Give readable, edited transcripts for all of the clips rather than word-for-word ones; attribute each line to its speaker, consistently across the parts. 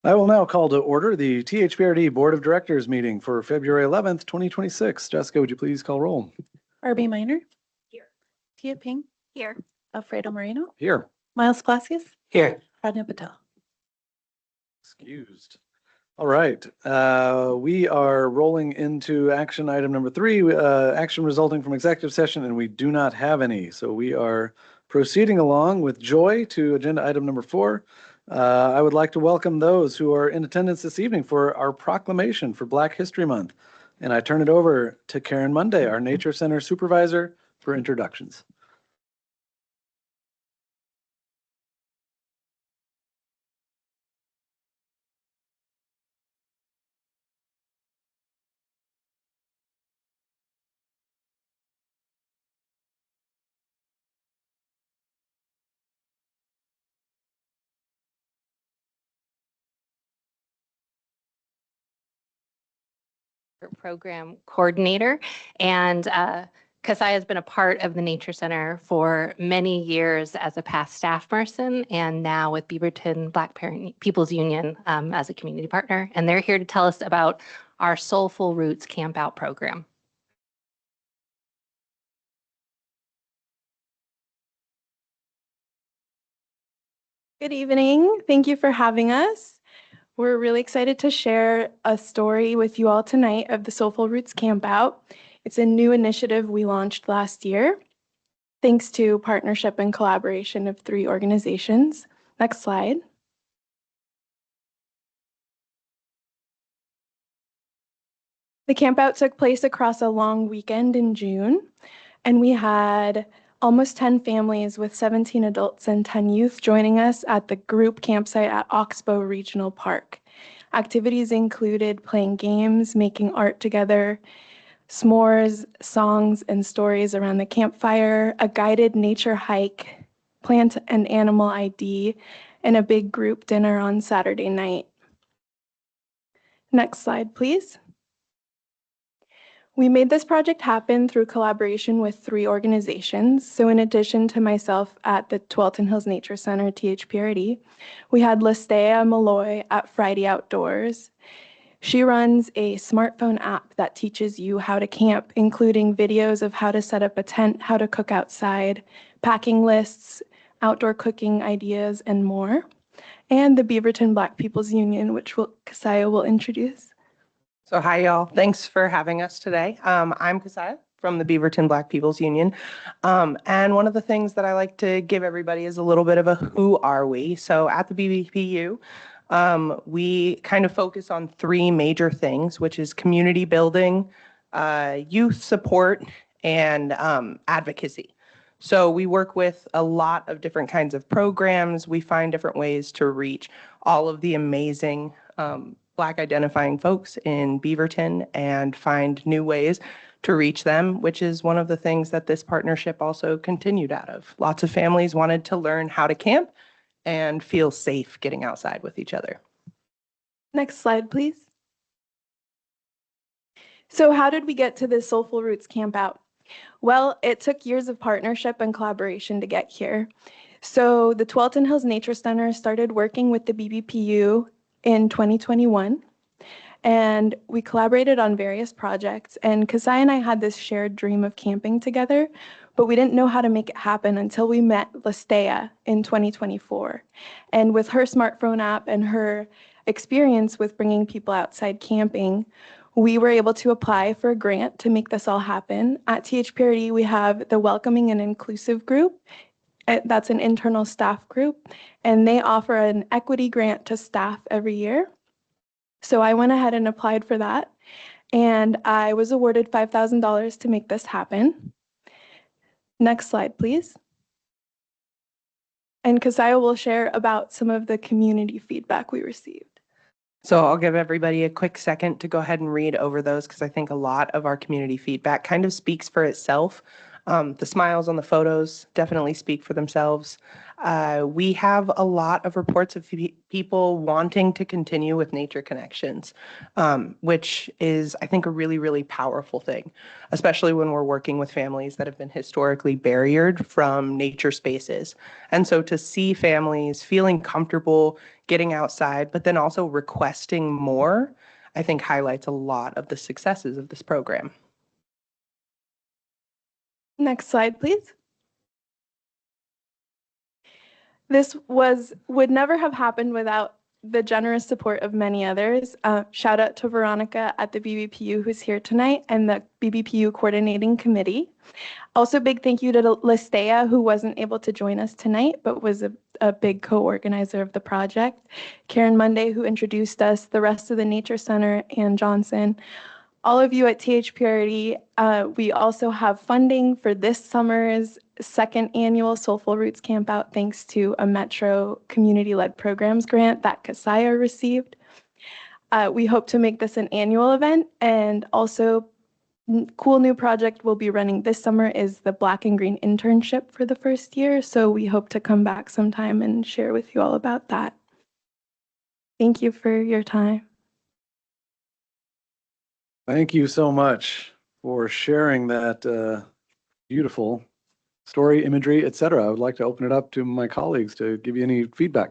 Speaker 1: I will now call to order the THPRD Board of Directors meeting for February 11th, 2026. Jessica, would you please call roll?
Speaker 2: Barbie Minor.
Speaker 3: Here.
Speaker 2: Tia Ping.
Speaker 3: Here.
Speaker 2: Alfredo Moreno.
Speaker 1: Here.
Speaker 2: Miles Palacios.
Speaker 4: Here.
Speaker 2: Pradnya Patel.
Speaker 1: Excused. All right. We are rolling into action item number 3, action resulting from executive session, and we do not have any. So we are proceeding along with joy to agenda item number 4. I would like to welcome those who are in attendance this evening for our proclamation for Black History Month. And I turn it over to Karen Monday, our Nature Center Supervisor, for introductions.
Speaker 3: Program coordinator, and Kasai has been a part of the Nature Center for many years as a past staff person, and now with Beaverton Black Parent People's Union as a community partner. And they're here to tell us about our Soulful Roots Camp Out program.
Speaker 5: Good evening. Thank you for having us. We're really excited to share a story with you all tonight of the Soulful Roots Campout. It's a new initiative we launched last year, thanks to partnership and collaboration of 3 organizations. Next slide. The campout took place across a long weekend in June, and we had almost 10 families with 17 adults and 10 youth joining us at the group campsite at Oxbow Regional Park. Activities included playing games, making art together, s'mores, songs, and stories around the campfire, a guided nature hike, plant and animal ID, and a big group dinner on Saturday night. Next slide, please. We made this project happen through collaboration with 3 organizations. So in addition to myself at the Tualatin Hills Nature Center, THPRD, we had Listea Malloy at Friday Outdoors. She runs a smartphone app that teaches you how to camp, including videos of how to set up a tent, how to cook outside, packing lists, outdoor cooking ideas, and more. And the Beaverton Black People's Union, which Kasaya will introduce.
Speaker 4: So hi, y'all. Thanks for having us today. I'm Kasaya from the Beaverton Black People's Union. And one of the things that I like to give everybody is a little bit of a who are we. So at the BBPU, we kind of focus on 3 major things, which is community building, youth support, and advocacy. So we work with a lot of different kinds of programs. We find different ways to reach all of the amazing Black identifying folks in Beaverton and find new ways to reach them, which is one of the things that this partnership also continued out of. Lots of families wanted to learn how to camp and feel safe getting outside with each other.
Speaker 5: Next slide, please. So how did we get to this Soulful Roots Campout? Well, it took years of partnership and collaboration to get here. So the Tualatin Hills Nature Center started working with the BBPU in 2021, and we collaborated on various projects. And Kasai and I had this shared dream of camping together, but we didn't know how to make it happen until we met Listea in 2024. And with her smartphone app and her experience with bringing people outside camping, we were able to apply for a grant to make this all happen. At THPRD, we have the Welcoming and Inclusive Group. That's an internal staff group, and they offer an equity grant to staff every year. So I went ahead and applied for that, and I was awarded $5,000 to make this happen. Next slide, please. And Kasaya will share about some of the community feedback we received.
Speaker 4: So I'll give everybody a quick second to go ahead and read over those because I think a lot of our community feedback kind of speaks for itself. The smiles on the photos definitely speak for themselves. We have a lot of reports of people wanting to continue with nature connections, which is, I think, a really, really powerful thing, especially when we're working with families that have been historically barriered from nature spaces. And so to see families feeling comfortable getting outside, but then also requesting more, I think highlights a lot of the successes of this program.
Speaker 5: Next slide, please. This would never have happened without the generous support of many others. Shout out to Veronica at the BBPU who's here tonight and the BBPU coordinating committee. Also, big thank you to Listea, who wasn't able to join us tonight, but was a big co-organizer of the project. Karen Monday, who introduced us, the rest of the Nature Center, Ann Johnson. All of you at THPRD, we also have funding for this summer's second annual Soulful Roots Campout, thanks to a Metro community-led programs grant that Kasaya received. We hope to make this an annual event, and also cool new project we'll be running this summer is the Black and Green internship for the first year. So we hope to come back sometime and share with you all about that. Thank you for your time.
Speaker 1: Thank you so much for sharing that beautiful story, imagery, etc. I would like to open it up to my colleagues to give you any feedback.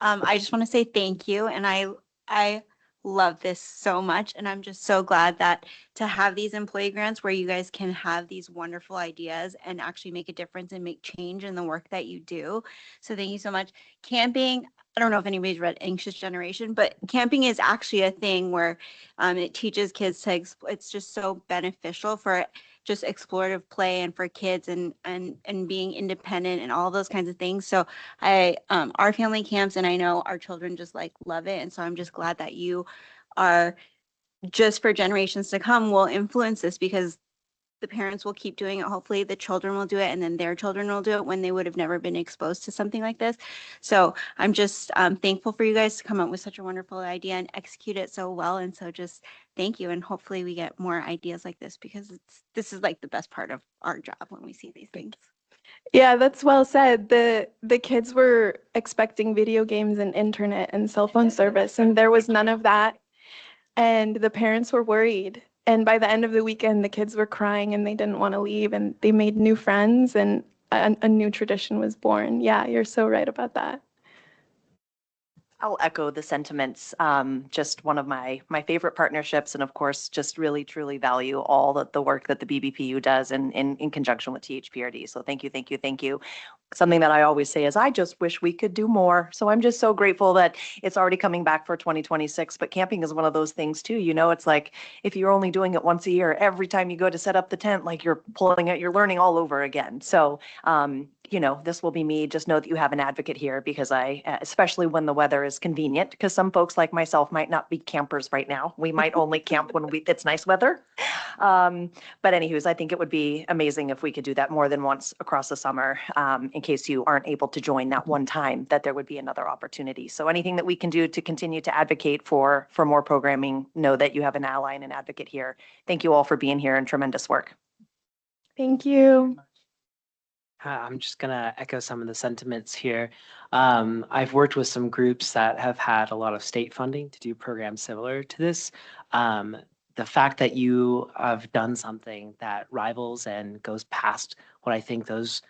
Speaker 6: I just want to say thank you, and I love this so much, and I'm just so glad that to have these employee grants where you guys can have these wonderful ideas and actually make a difference and make change in the work that you do. So thank you so much. Camping, I don't know if anybody's read Anxious Generation, but camping is actually a thing where it teaches kids to, it's just so beneficial for just explorative play and for kids and being independent and all those kinds of things. So our family camps, and I know our children just like love it. And so I'm just glad that you are, just for generations to come, will influence this, because the parents will keep doing it. Hopefully the children will do it, and then their children will do it when they would have never been exposed to something like this. So I'm just thankful for you guys to come up with such a wonderful idea and execute it so well. And so just thank you. And hopefully we get more ideas like this, because this is like the best part of our job when we see these things.
Speaker 5: Yeah, that's well said. The kids were expecting video games and internet and cell phone service, and there was none of that. And the parents were worried. And by the end of the weekend, the kids were crying and they didn't want to leave, and they made new friends, and a new tradition was born. Yeah, you're so right about that.
Speaker 7: I'll echo the sentiments. Just one of my favorite partnerships, and of course, just really truly value all the work that the BBPU does in conjunction with THPRD. So thank you, thank you, thank you. Something that I always say is I just wish we could do more. So I'm just so grateful that it's already coming back for 2026. But camping is one of those things too. You know, it's like if you're only doing it once a year, every time you go to set up the tent, like you're pulling it, you're learning all over again. So you know, this will be me. Just know that you have an advocate here, because especially when the weather is convenient, because some folks like myself might not be campers right now. We might only camp when it's nice weather. But anywho's, I think it would be amazing if we could do that more than once across the summer, in case you aren't able to join that one time, that there would be another opportunity. So anything that we can do to continue to advocate for more programming, know that you have an ally and an advocate here. Thank you all for being here, and tremendous work.
Speaker 5: Thank you.
Speaker 8: I'm just going to echo some of the sentiments here. I've worked with some groups that have had a lot of state funding to do programs similar to this. The fact that you have done something that rivals and goes past what I think those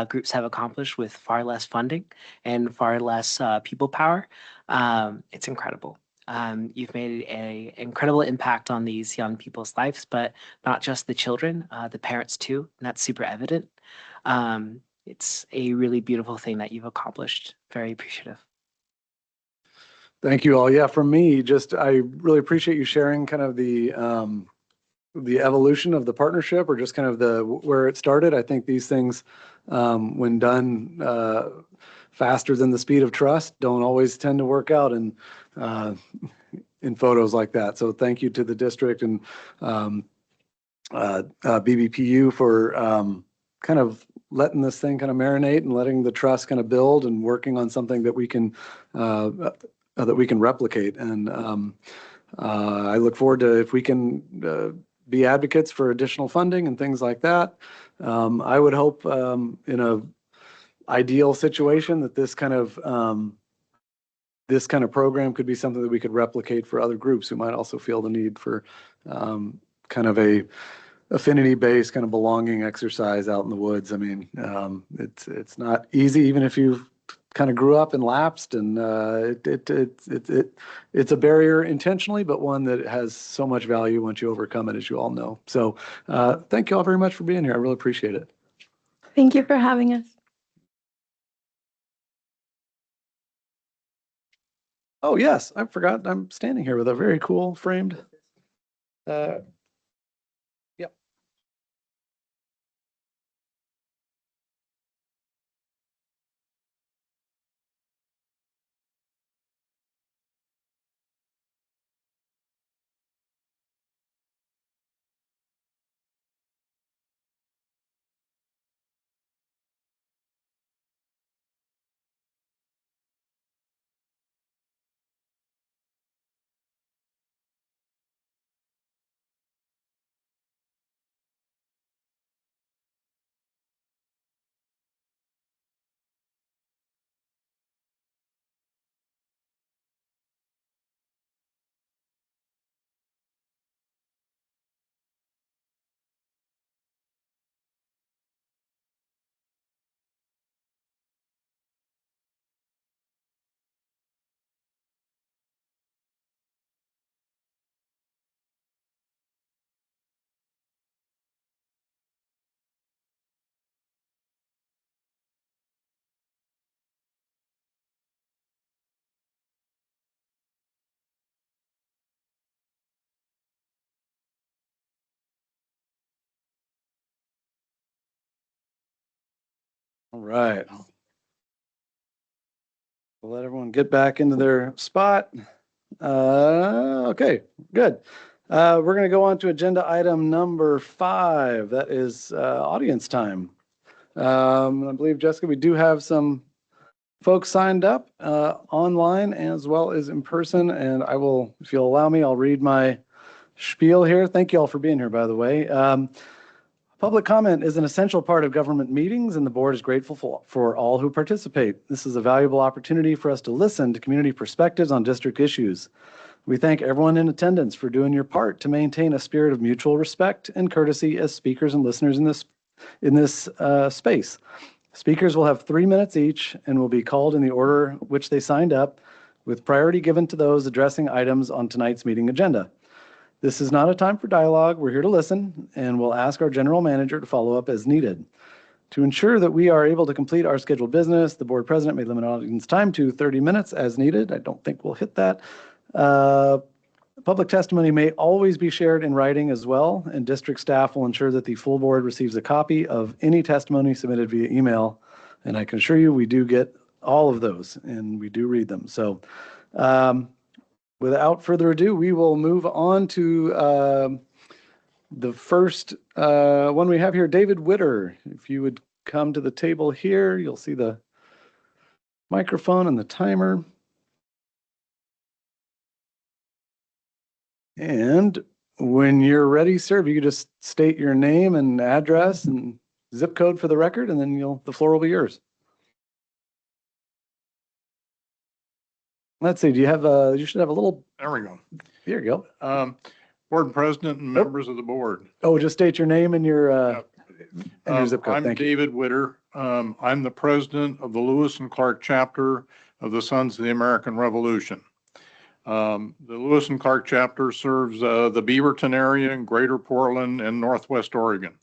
Speaker 8: groups have accomplished with far less funding and far less people power, it's incredible. You've made an incredible impact on these young people's lives, but not just the children, the parents too, and that's super evident. It's a really beautiful thing that you've accomplished. Very appreciative.
Speaker 1: Thank you all. Yeah, from me, I really appreciate you sharing kind of the evolution of the partnership, or just kind of where it started. I think these things, when done faster than the speed of trust, don't always tend to work out in photos like that. So thank you to the district and BBPU for kind of letting this thing kind of marinate and letting the trust kind of build and working on something that we can replicate. And I look forward to if we can be advocates for additional funding and things like that. I would hope in a ideal situation that this kind of program could be something that we could replicate for other groups who might also feel the need for kind of a affinity-based kind of belonging exercise out in the woods. I mean, it's not easy, even if you kind of grew up and lapsed, and it's a barrier intentionally, but one that has so much value once you overcome it, as you all know. So thank you all very much for being here. I really appreciate it.
Speaker 5: Thank you for having us.
Speaker 1: Oh, yes, I forgot. I'm standing here with a very cool framed. Yep. All right. We'll let everyone get back into their spot. Okay, good. We're going to go on to agenda item number 5. That is audience time. I believe, Jessica, we do have some folks signed up online as well as in person. And I will, if you'll allow me, I'll read my spiel here. Thank you all for being here, by the way. Public comment is an essential part of government meetings, and the board is grateful for all who participate. This is a valuable opportunity for us to listen to community perspectives on district issues. We thank everyone in attendance for doing your part to maintain a spirit of mutual respect and courtesy as speakers and listeners in this space. Speakers will have 3 minutes each and will be called in the order which they signed up, with priority given to those addressing items on tonight's meeting agenda. This is not a time for dialogue. We're here to listen, and we'll ask our general manager to follow up as needed. To ensure that we are able to complete our scheduled business, the board president may limit audience time to 30 minutes as needed. I don't think we'll hit that. Public testimony may always be shared in writing as well, and district staff will ensure that the full board receives a copy of any testimony submitted via email. And I can assure you, we do get all of those, and we do read them. So without further ado, we will move on to the first one we have here, David Witter. If you would come to the table here, you'll see the microphone and the timer. And when you're ready, sir, if you could just state your name and address and zip code for the record, and then the floor will be yours. Let's see, do you have you should have a little.
Speaker 9: There we go.
Speaker 1: Here you go.
Speaker 9: Board president and members of the board.
Speaker 1: Oh, just state your name and your zip code.
Speaker 9: I'm
Speaker 1: Thank you.
Speaker 9: David Witter. I'm the president of the Lewis and Clark chapter of the Sons of the American Revolution. The Lewis and Clark chapter serves the Beaverton area in Greater Portland and Northwest Oregon.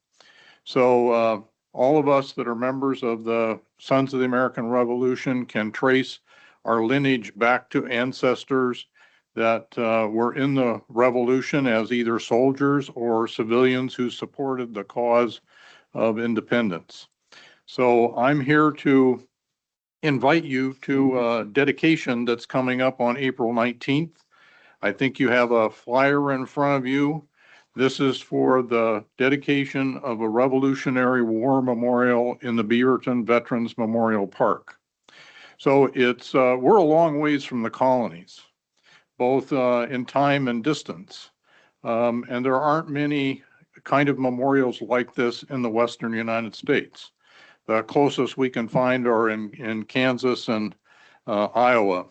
Speaker 9: So all of us that are members of the Sons of the American Revolution can trace our lineage back to ancestors that were in the revolution as either soldiers or civilians who supported the cause of independence. So I'm here to invite you to a dedication that's coming up on April 19th. I think you have a flyer in front of you. This is for the dedication of a Revolutionary War memorial in the Beaverton Veterans Memorial Park. So it's we're a long ways from the colonies, both in time and distance. And there aren't many kind of memorials like this in the Western United States. The closest we can find are in Kansas and Iowa.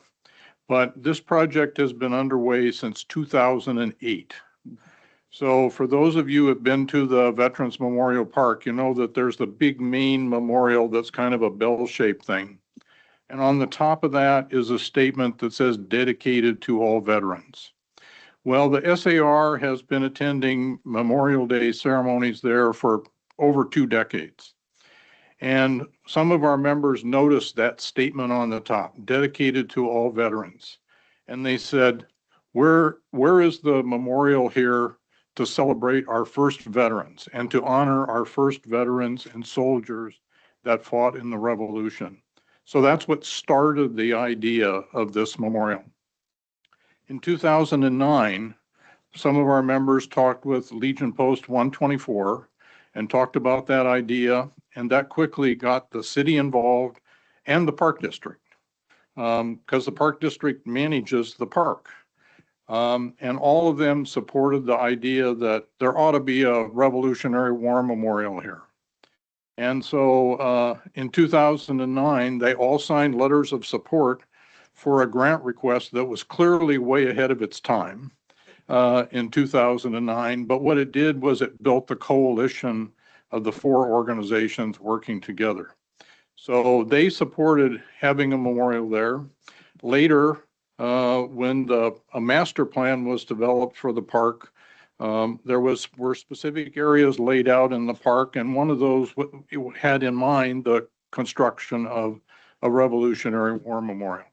Speaker 9: But this project has been underway since 2008. So for those of you who have been to the Veterans Memorial Park, you know that there's the big main memorial that's kind of a bell-shaped thing. And on the top of that is a statement that says dedicated to all veterans. Well, the SAR has been attending Memorial Day ceremonies there for over 2 decades. And some of our members noticed that statement on the top, dedicated to all veterans. And they said, where is the memorial here to celebrate our first veterans and to honor our first veterans and soldiers that fought in the Revolution? So that's what started the idea of this memorial. In 2009, some of our members talked with Legion Post 124 and talked about that idea, and that quickly got the city involved and the park district, because the park district manages the park. And all of them supported the idea that there ought to be a Revolutionary War memorial here. And so in 2009, they all signed letters of support for a grant request that was clearly way ahead of its time in 2009. But what it did was it built the coalition of the 4 organizations working together. So they supported having a memorial there. Later, when a master plan was developed for the park, there were specific areas laid out in the park, and one of those had in mind the construction of a Revolutionary War memorial.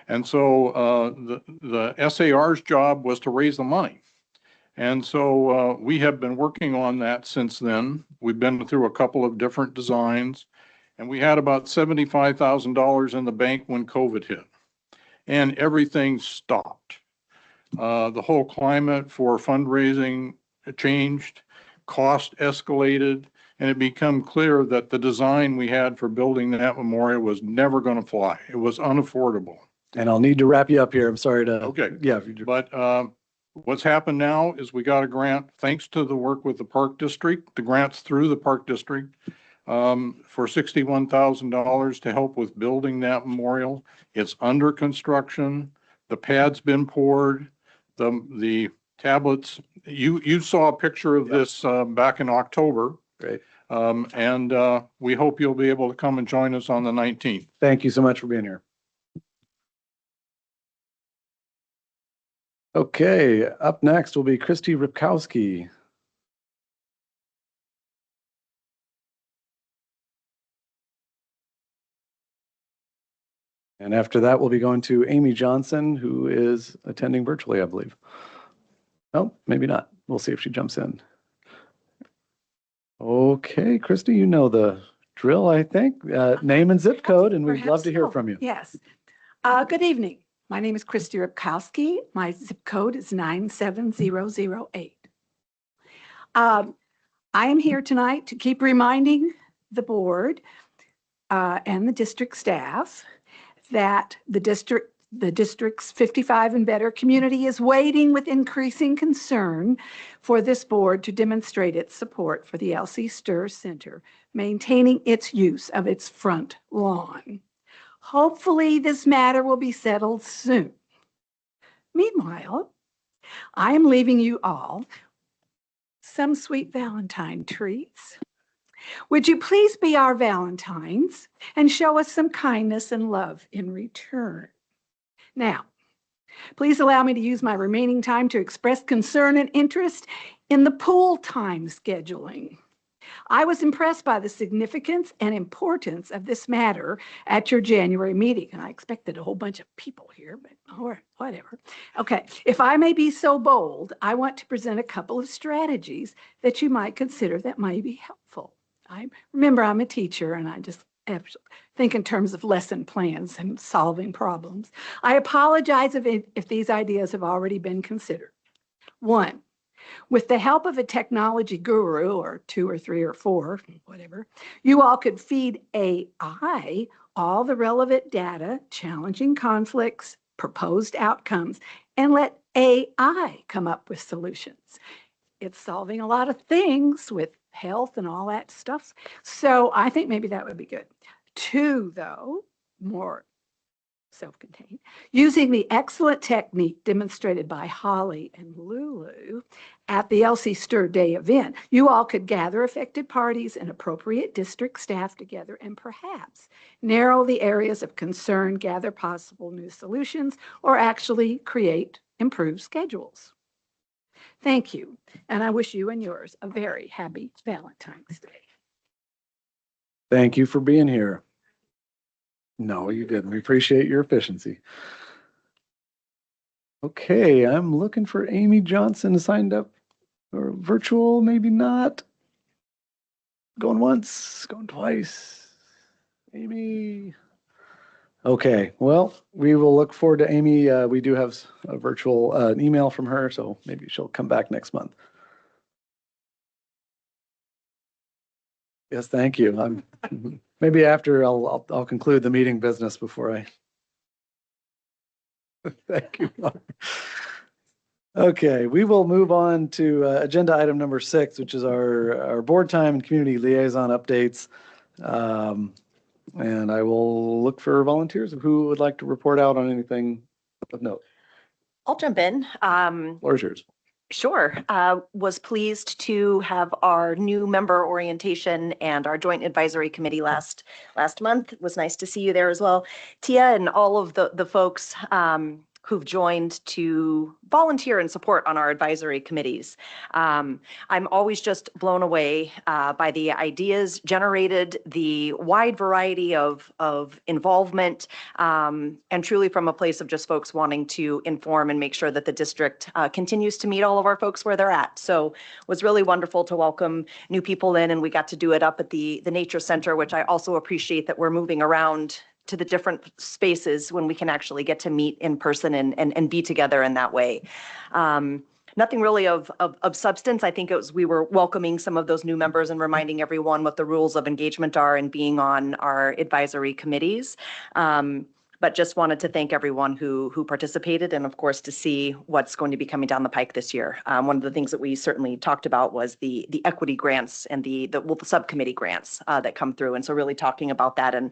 Speaker 9: And so the SAR's job was to raise the money. And so we have been working on that since then. We've been through a couple of different designs, and we had about $75,000 in the bank when COVID hit, and everything stopped. The whole climate for fundraising changed, cost escalated, and it became clear that the design we had for building that memorial was never going to fly. It was unaffordable.
Speaker 1: And I'll need to wrap you up here. I'm sorry to.
Speaker 9: Okay.
Speaker 1: Yeah.
Speaker 9: But what's happened now is we got a grant, thanks to the work with the park district, the grants through the park district, for $61,000 to help with building that memorial. It's under construction. The pad's been poured. The tablets, you saw a picture of this back in October.
Speaker 1: Great.
Speaker 9: And we hope you'll be able to come and join us on the 19th.
Speaker 1: Thank you so much for being here. Okay, up next will be Christy Ripkowski. And after that, we'll be going to Amy Johnson, who is attending virtually, I believe. Oh, maybe not. We'll see if she jumps in. Okay, Christy, you know the drill, I think. Name and zip code, and we'd love to hear from you.
Speaker 10: Yes. Good evening. My name is Christy Ripkowski. My zip code is 97008. I am here tonight to keep reminding the board and the district staff that the district's 55 and better community is waiting with increasing concern for this board to demonstrate its support for the LC Stir Center, maintaining its use of its front lawn. Hopefully this matter will be settled soon. Meanwhile, I am leaving you all some sweet Valentine treats. Would you please be our Valentines and show us some kindness and love in return? Now, please allow me to use my remaining time to express concern and interest in the pool time scheduling. I was impressed by the significance and importance of this matter at your January meeting, and I expected a whole bunch of people here, but whatever. Okay, if I may be so bold, I want to present a couple of strategies that you might consider that might be helpful. Remember, I'm a teacher, and I just think in terms of lesson plans and solving problems. I apologize if these ideas have already been considered. 1, with the help of a technology guru, or 2 or 3 or 4, whatever, you all could feed AI all the relevant data, challenging conflicts, proposed outcomes and let AI come up with solutions. It's solving a lot of things with health and all that stuff. So I think maybe that would be good. Two, though, more self-contained, using the excellent technique demonstrated by Holly and Lulu at the LC Stir Day event. You all could gather affected parties and appropriate district staff together and perhaps narrow the areas of concern, gather possible new solutions, or actually create improved schedules. Thank you, and I wish you and yours a very happy Valentine's Day.
Speaker 1: Thank you for being here. No, you didn't. We appreciate your efficiency. Okay, I'm looking for Amy Johnson signed up or virtual, maybe not. Going once, going twice. Amy. Okay, well, we will look forward to Amy. We do have a virtual email from her, so maybe she'll come back next month. Yes, thank you. Maybe after I'll conclude the meeting business before I. Thank you. Okay, we will move on to agenda item number 6, which is our board time and community liaison updates. And I will look for volunteers who would like to report out on anything of note.
Speaker 7: I'll jump in.
Speaker 1: Floor is yours.
Speaker 7: Sure. Was pleased to have our new member orientation and our joint advisory committee last month. It was nice to see you there as well. Tia and all of the folks who've joined to volunteer and support on our advisory committees. I'm always just blown away by the ideas generated, the wide variety of involvement, and truly from a place of just folks wanting to inform and make sure that the district continues to meet all of our folks where they're at. So it was really wonderful to welcome new people in, and we got to do it up at the Nature Center, which I also appreciate that we're moving around to the different spaces when we can actually get to meet in person and be together in that way. Nothing really of substance. I think we were welcoming some of those new members and reminding everyone what the rules of engagement are and being on our advisory committees. But just wanted to thank everyone who participated, and of course to see what's going to be coming down the pike this year. One of the things that we certainly talked about was the equity grants and the subcommittee grants that come through, and so really talking about that. And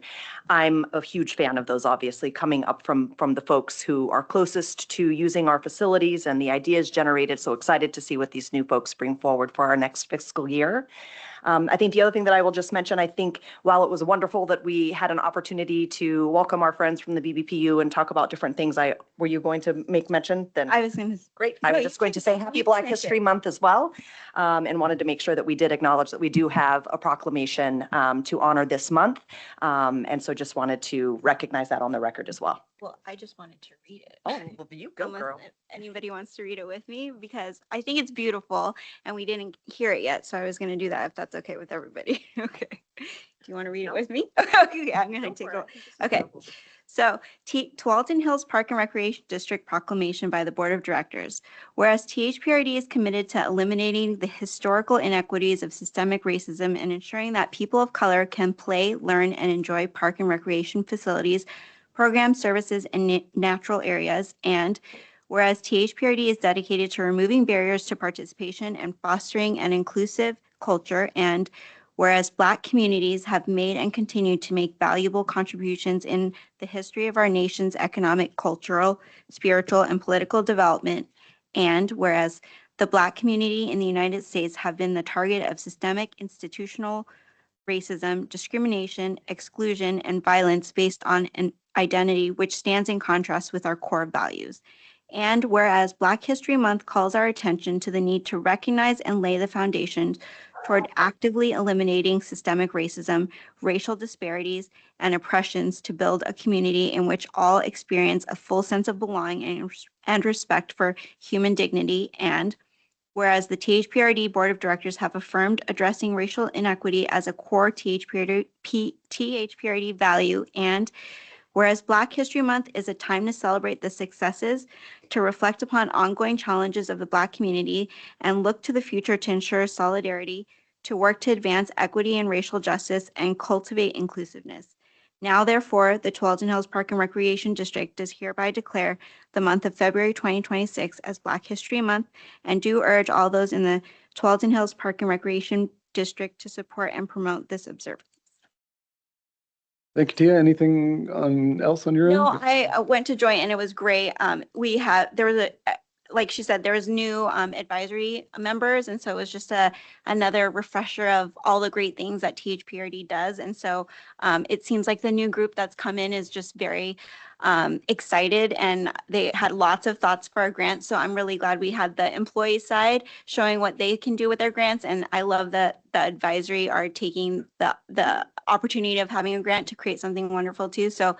Speaker 7: I'm a huge fan of those, obviously coming up from the folks who are closest to using our facilities and the ideas generated. So excited to see what these new folks bring forward for our next fiscal year. I think the other thing that I will just mention, I think while it was wonderful that we had an opportunity to welcome our friends from the BBPU and talk about different things, were you going to make mention then?
Speaker 6: I was going to.
Speaker 7: Great. I was just going to say Happy Black History Month as well, and wanted to make sure that we did acknowledge that we do have a proclamation to honor this month. And so just wanted to recognize that on the record as well.
Speaker 6: Well, I just wanted to read it.
Speaker 7: Oh, well, you go,
Speaker 6: Unless
Speaker 7: girl.
Speaker 6: anybody wants to read it with me, because I think it's beautiful and we didn't hear it yet. So I was going to do that if that's okay with everybody. Okay. Do you want to read it with me? Okay, I'm going to take a. Okay. So Tualatin Hills Park and Recreation District proclamation by the Board of Directors. Whereas THPRD is committed to eliminating the historical inequities of systemic racism and ensuring that people of color can play, learn, and enjoy park and recreation facilities, programs, services, and natural areas. And whereas THPRD is dedicated to removing barriers to participation and fostering an inclusive culture, and whereas Black communities have made and continue to make valuable contributions in the history of our nation's economic, cultural, spiritual, and political development, and whereas the Black community in the United States have been the target of systemic institutional racism, discrimination, exclusion, and violence based on an identity which stands in contrast with our core values. And whereas Black History Month calls our attention to the need to recognize and lay the foundations toward actively eliminating systemic racism, racial disparities, and oppressions to build a community in which all experience a full sense of belonging and respect for human dignity. And whereas the THPRD Board of Directors have affirmed addressing racial inequity as a core THPRD value, and whereas Black History Month is a time to celebrate the successes, to reflect upon ongoing challenges of the Black community, and look to the future to ensure solidarity, to work to advance equity and racial justice, and cultivate inclusiveness. Now therefore, the Tualatin Hills Park and Recreation District does hereby declare the month of February 2026 as Black History Month, and do urge all those in the Tualatin Hills Park and Recreation District to support and promote this observance.
Speaker 1: Thank you, Tia. Anything else on your
Speaker 6: No,
Speaker 1: end?
Speaker 6: I went to join and it was great. There was like she said, there was new advisory members. And so it was just another refresher of all the great things that THPRD does. And so it seems like the new group that's come in is just very excited, and they had lots of thoughts for our grants. So I'm really glad we had the employee side showing what they can do with their grants. And I love that the advisory are taking the opportunity of having a grant to create something wonderful too. So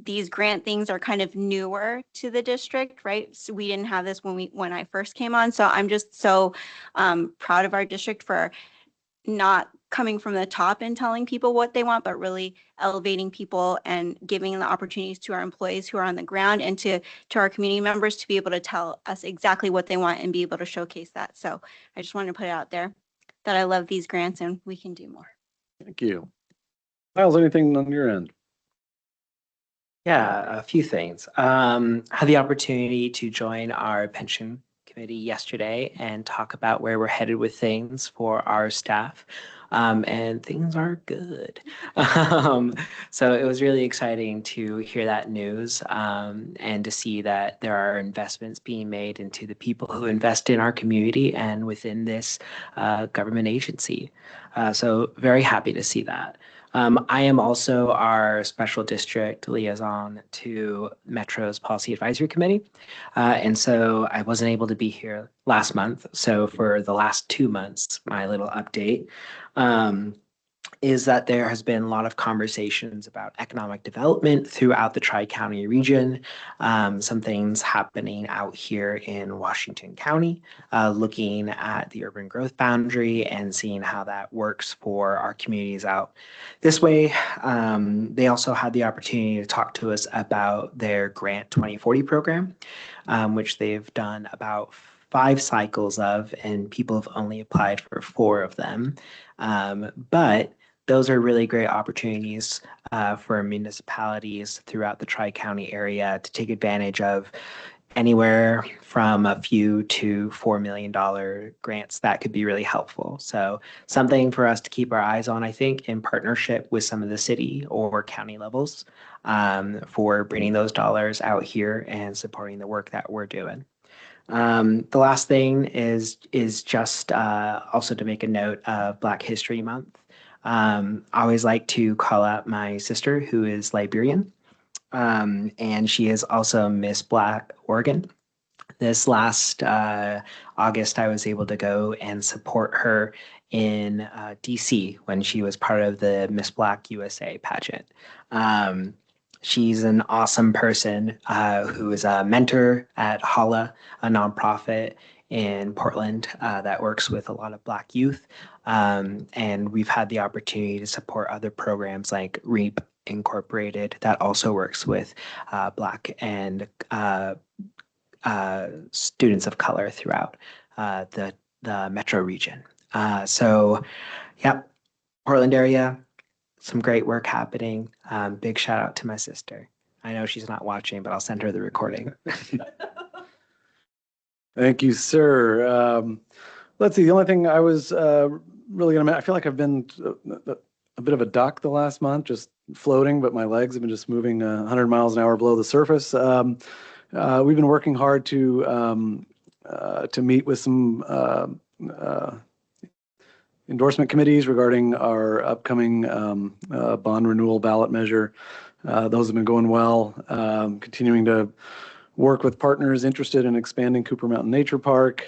Speaker 6: these grant things are kind of newer to the district, right? So we didn't have this when I first came on. So I'm just so proud of our district for not coming from the top and telling people what they want, but really elevating people and giving the opportunities to our employees who are on the ground, and to our community members to be able to tell us exactly what they want and be able to showcase that. So I just wanted to put it out there that I love these grants and we can do more.
Speaker 1: Thank you. Miles, anything on your end?
Speaker 8: Yeah, a few things. Had the opportunity to join our pension committee yesterday and talk about where we're headed with things for our staff. And things are good. So it was really exciting to hear that news, and to see that there are investments being made into the people who invest in our community and within this government agency. So very happy to see that. I am also our special district liaison to Metro's Policy Advisory Committee. And so I wasn't able to be here last month. So for the last 2 months, my little update is that there has been a lot of conversations about economic development throughout the Tri-County region. Some things happening out here in Washington County, looking at the urban growth boundary and seeing how that works for our communities out this way. They also had the opportunity to talk to us about their Grant 2040 program, which they've done about 5 cycles of, and people have only applied for 4 of them. But those are really great opportunities for municipalities throughout the Tri-County area to take advantage of anywhere from a few to $4 million grants that could be really helpful. So something for us to keep our eyes on, I think, in partnership with some of the city or county levels, for bringing those dollars out here and supporting the work that we're doing. The last thing is just also to make a note of Black History Month. I always like to call out my sister, who is Liberian, and she is also Miss Black Oregon. This last August, I was able to go and support her in DC when she was part of the Miss Black USA pageant. She's an awesome person who is a mentor at Holla, a nonprofit in Portland that works with a lot of Black youth. And we've had the opportunity to support other programs like REAP Incorporated that also works with Black and students of color throughout the metro region. So, yep, Portland area, some great work happening. Big shout out to my sister. I know she's not watching, but I'll send her the recording.
Speaker 1: Thank you, sir. Let's see. The only thing I was really going to, I feel like I've been a bit of a duck the last month, just floating, but my legs have been just moving 100 miles an hour below the surface. We've been working hard to meet with some endorsement committees regarding our upcoming bond renewal ballot measure. Those have been going well. Continuing to work with partners interested in expanding Cooper Mountain Nature Park.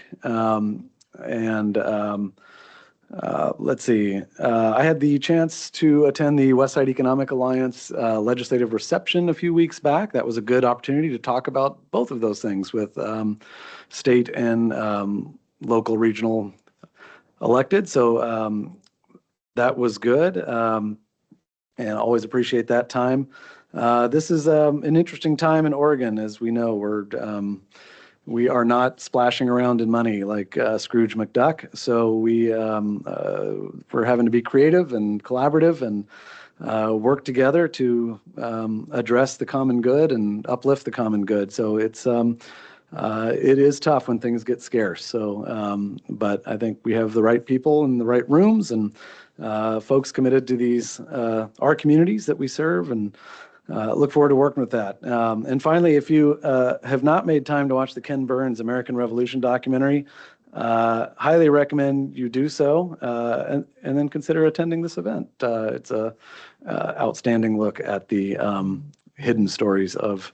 Speaker 1: Let's see. I had the chance to attend the Westside Economic Alliance legislative reception a few weeks back. That was a good opportunity to talk about both of those things with state and local regional elected. So that was good, and always appreciate that time. This is an interesting time in Oregon. As we know, we are not splashing around in money like Scrooge McDuck. So we're having to be creative and collaborative, and work together to address the common good and uplift the common good. So it is tough when things get scarce. So, but I think we have the right people in the right rooms and folks committed to these our communities that we serve, and look forward to working with that. And finally, if you have not made time to watch the Ken Burns American Revolution documentary, highly recommend you do so, and then consider attending this event. It's a outstanding look at the hidden stories of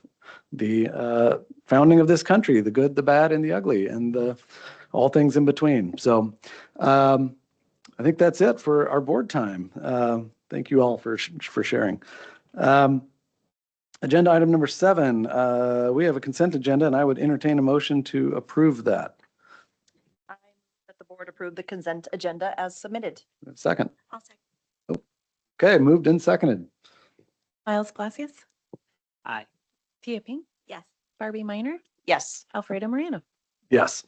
Speaker 1: the founding of this country, the good, the bad, and the ugly, and all things in between. So I think that's it for our board time. Thank you all for sharing. Agenda item number 7, we have a consent agenda, and I would entertain a motion to approve that.
Speaker 7: I move that the board approve the consent agenda as submitted.
Speaker 1: Second.
Speaker 6: I'll second.
Speaker 1: Okay, moved and seconded.
Speaker 2: Miles Glassius,
Speaker 8: Aye.
Speaker 2: Tia Pink,
Speaker 6: Yes.
Speaker 2: Barbie Minor,
Speaker 7: Yes.
Speaker 2: Alfredo Moreno.
Speaker 1: Yes.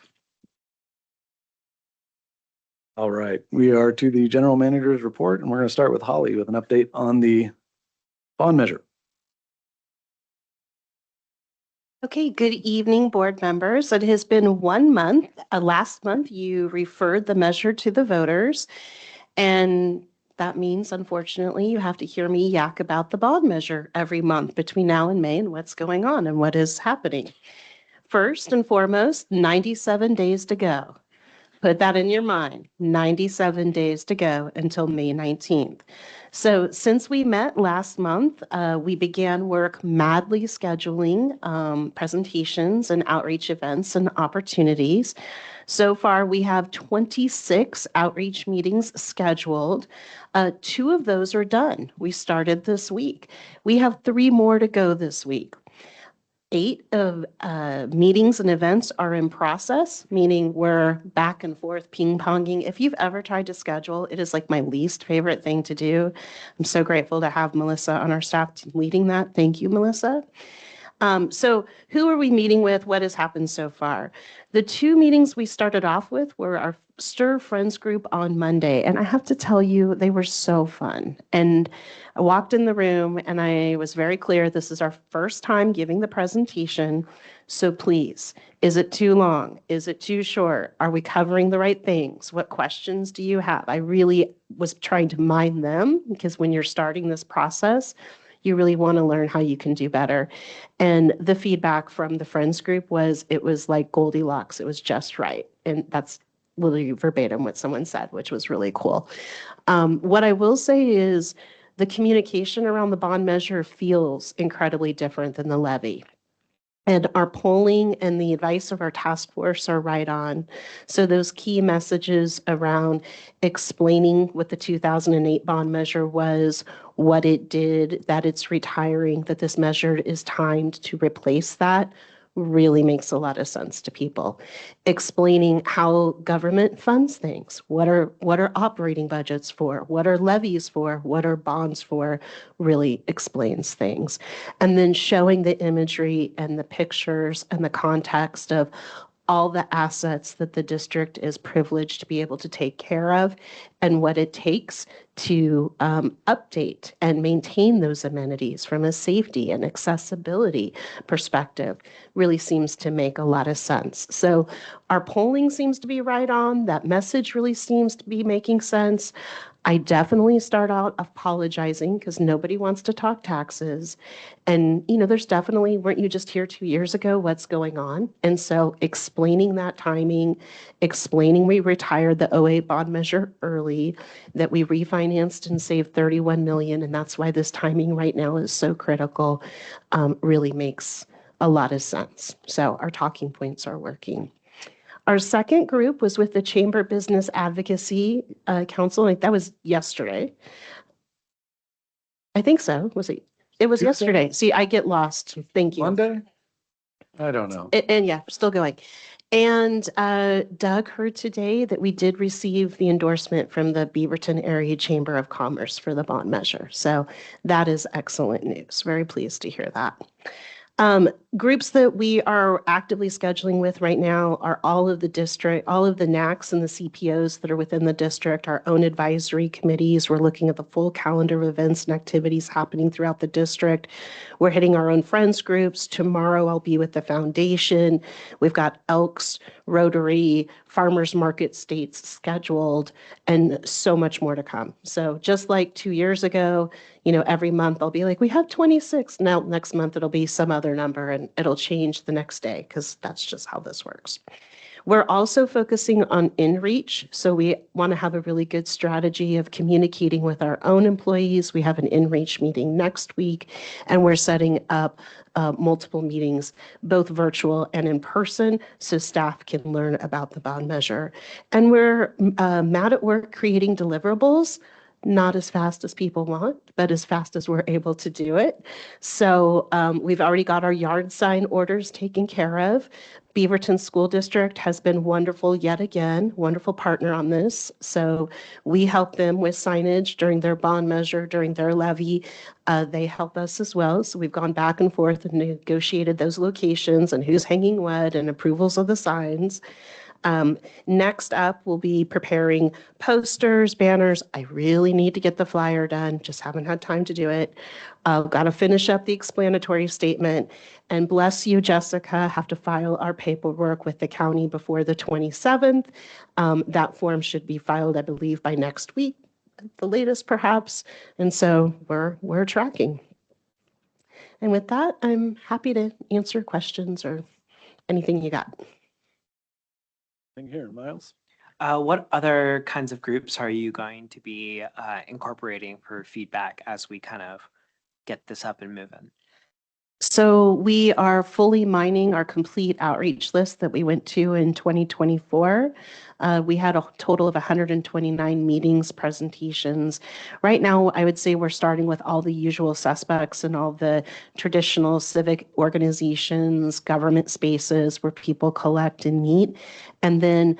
Speaker 1: All right, we are to the general manager's report, and we're going to start with Holly with an update on the bond measure.
Speaker 11: Okay, good evening, board members. It has been 1 month. Last month, you referred the measure to the voters, and that means, unfortunately, you have to hear me yak about the bond measure every month between now and May and what's going on and what is happening. First and foremost, 97 days to go. Put that in your mind, 97 days to go until May 19th. So since we met last month, we began work madly scheduling presentations and outreach events and opportunities. So far, we have 26 outreach meetings scheduled. 2 of those are done. We started this week. We have 3 more to go this week. 8 of meetings and events are in process, meaning we're back and forth ping-ponging. If you've ever tried to schedule, it is like my least favorite thing to do. I'm so grateful to have Melissa on our staff leading that. Thank you, Melissa. So who are we meeting with? What has happened so far? The 2 meetings we started off with were our Stir Friends group on Monday. And I have to tell you, they were so fun. And I walked in the room and I was very clear, this is our first time giving the presentation. So please, is it too long? Is it too short? Are we covering the right things? What questions do you have? I really was trying to mind them, because when you're starting this process, you really want to learn how you can do better. And the feedback from the friends group was, it was like Goldilocks. It was just right. And that's literally verbatim what someone said, which was really cool. What I will say is the communication around the bond measure feels incredibly different than the levy. And our polling and the advice of our task force are right on. So those key messages around explaining what the 2008 bond measure was, what it did, that it's retiring, that this measure is timed to replace that, really makes a lot of sense to people. Explaining how government funds things. What are operating budgets for? What are levies for? What are bonds for? Really explains things. And then showing the imagery and the pictures and the context of all the assets that the district is privileged to be able to take care of, and what it takes to update and maintain those amenities from a safety and accessibility perspective really seems to make a lot of sense. So our polling seems to be right on. That message really seems to be making sense. I definitely start out apologizing because nobody wants to talk taxes. And, there's definitely, weren't you just here 2 years ago? What's going on? And so explaining that timing, explaining we retired the 08 bond measure early, that we refinanced and saved 31 million. And that's why this timing right now is so critical, really makes a lot of sense. So our talking points are working. Our second group was with the Chamber Business Advocacy Council. Like, that was yesterday. I think so. Was it? It was
Speaker 1: Tuesday?
Speaker 11: yesterday. See, I get lost. Thank you.
Speaker 1: Monday? I don't know.
Speaker 11: And yeah, still going. And Doug heard today that we did receive the endorsement from the Beaverton Area Chamber of Commerce for the bond measure. So that is excellent news. Very pleased to hear that. Groups that we are actively scheduling with right now are all of the NACs and the CPOs that are within the district, our own advisory committees. We're looking at the full calendar of events and activities happening throughout the district. We're hitting our own friends groups. Tomorrow I'll be with the foundation. We've got Elks, Rotary, Farmers Market States scheduled, and so much more to come. So just like 2 years ago, every month I'll be like, we have 26. Now next month it'll be some other number and it'll change the next day because that's just how this works. We're also focusing on in-reach. So we want to have a really good strategy of communicating with our own employees. We have an in-reach meeting next week, and we're setting up multiple meetings, both virtual and in person, so staff can learn about the bond measure. And we're mad at work creating deliverables, not as fast as people want, but as fast as we're able to do it. So we've already got our yard sign orders taken care of. Beaverton School District has been wonderful yet again, wonderful partner on this. So we help them with signage during their bond measure, during their levy. They help us as well. So we've gone back and forth and negotiated those locations and who's hanging what and approvals of the signs. Next up, we'll be preparing posters, banners. I really need to get the flyer done, just haven't had time to do it. Got to finish up the explanatory statement. And bless you, Jessica, have to file our paperwork with the county before the 27th. That form should be filed, I believe, by next week, the latest perhaps. And so we're tracking. And with that, I'm happy to answer questions or anything you got.
Speaker 1: Here, Miles.
Speaker 8: What other kinds of groups are you going to be incorporating for feedback as we kind of get this up and moving?
Speaker 11: So we are fully mining our complete outreach list that we went to in 2024. We had a total of 129 meetings, presentations. Right now, I would say we're starting with all the usual suspects and all the traditional civic organizations, government spaces where people collect and meet. And then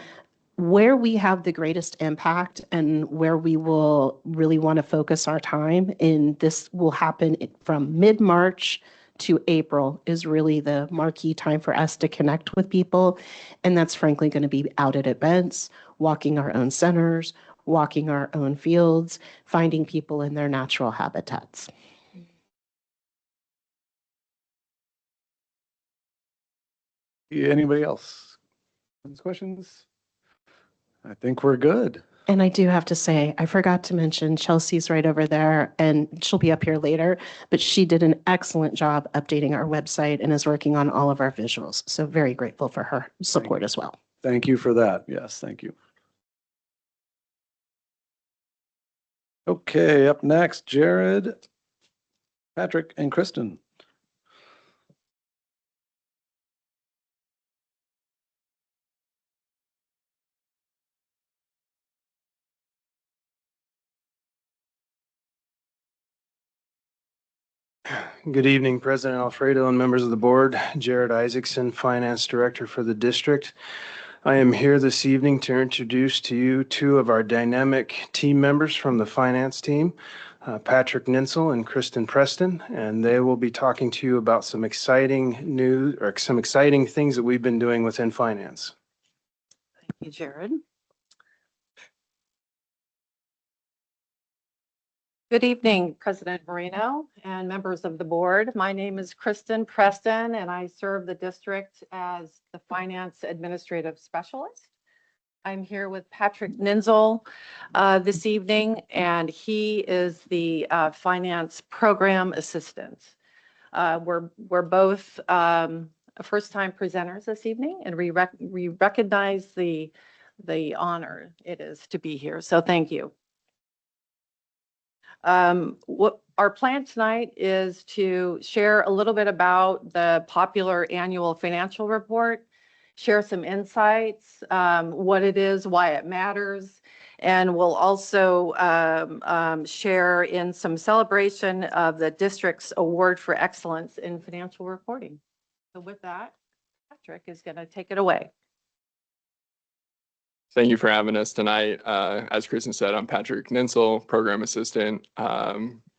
Speaker 11: where we have the greatest impact and where we will really want to focus our time in, this will happen from mid-March to April is really the marquee time for us to connect with people. And that's frankly going to be out at events, walking our own centers, walking our own fields, finding people in their natural habitats.
Speaker 1: Anybody else? Any questions? I think we're good.
Speaker 11: And I do have to say, I forgot to mention Chelsea's right over there, and she'll be up here later, but she did an excellent job updating our website and is working on all of our visuals. So very grateful for her support as well.
Speaker 1: Thank you for that. Yes, thank you. Okay, up next, Jared, Patrick, and Kristen.
Speaker 12: Good evening, President Alfredo and members of the board. Jared Isaacson, Finance Director for the district. I am here this evening to introduce to you two of our dynamic team members from the finance team, Patrick Ninsel and Kristen Preston, and they will be talking to you about some exciting news or some exciting things that we've been doing within finance.
Speaker 13: Thank you, Jared. Good evening, President Moreno and members of the board. My name is Kristen Preston, and I serve the district as the Finance Administrative Specialist. I'm here with Patrick Ninsel this evening, and he is the Finance Program Assistant. We're both first-time presenters this evening, and we recognize the honor it is to be here. So thank you. What our plan tonight is to share a little bit about the popular annual financial report, share some insights, what it is, why it matters, and we'll also share in some celebration of the district's award for excellence in financial reporting. So with that, Patrick is going to take it away.
Speaker 14: Thank you for having us tonight. As Kristen said, I'm Patrick Ninsel, Program Assistant.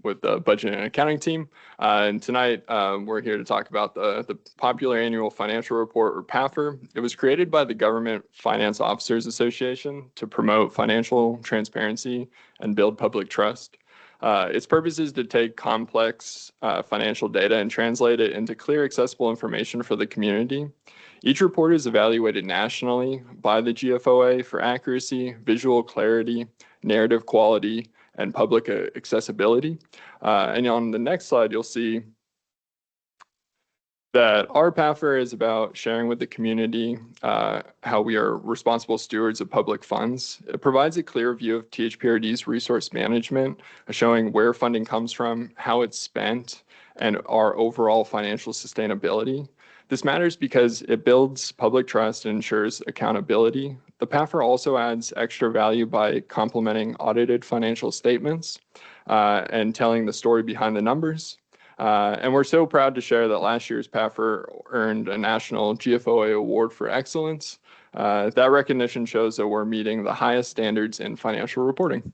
Speaker 14: with the budget and accounting team. And tonight, we're here to talk about the popular annual financial report, or PAFR. It was created by the Government Finance Officers Association to promote financial transparency and build public trust. Its purpose is to take complex financial data and translate it into clear, accessible information for the community. Each report is evaluated nationally by the GFOA for accuracy, visual clarity, narrative quality, and public accessibility. And on the next slide, you'll see that our PAFR is about sharing with the community how we are responsible stewards of public funds. It provides a clear view of THPRD's resource management, showing where funding comes from, how it's spent, and our overall financial sustainability. This matters because it builds public trust and ensures accountability. The PAFR also adds extra value by complementing audited financial statements and telling the story behind the numbers. And we're so proud to share that last year's PAFR earned a National GFOA Award for Excellence. That recognition shows that we're meeting the highest standards in financial reporting.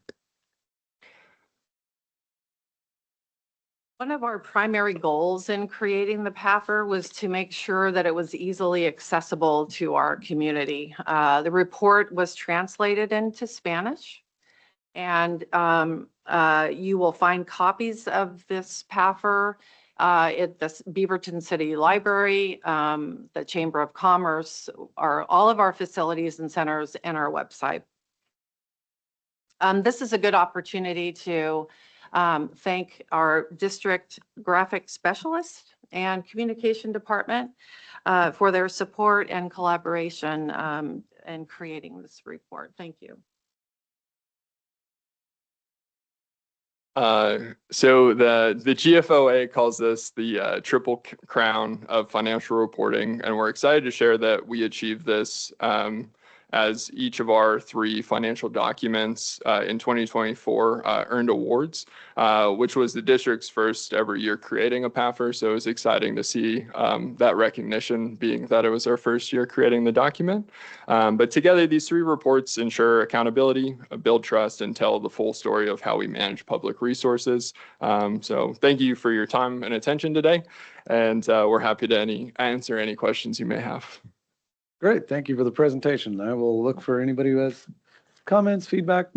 Speaker 13: One of our primary goals in creating the PAFR was to make sure that it was easily accessible to our community. The report was translated into Spanish, and you will find copies of this PAFR at the Beaverton City Library, the Chamber of Commerce, all of our facilities and centers, and our website. This is a good opportunity to thank our district graphic specialist and communication department for their support and collaboration in creating this report. Thank you.
Speaker 14: So the GFOA calls this the triple crown of financial reporting, and we're excited to share that we achieved this as each of our 3 financial documents in 2024 earned awards, which was the district's first ever year creating a PAFR. So it was exciting to see that recognition, being that it was our first year creating the document. But together, these 3 reports ensure accountability, build trust, and tell the full story of how we manage public resources. So thank you for your time and attention today, and we're happy to answer any questions you may have.
Speaker 1: Great, thank you for the presentation. I will look for anybody who has comments, feedback.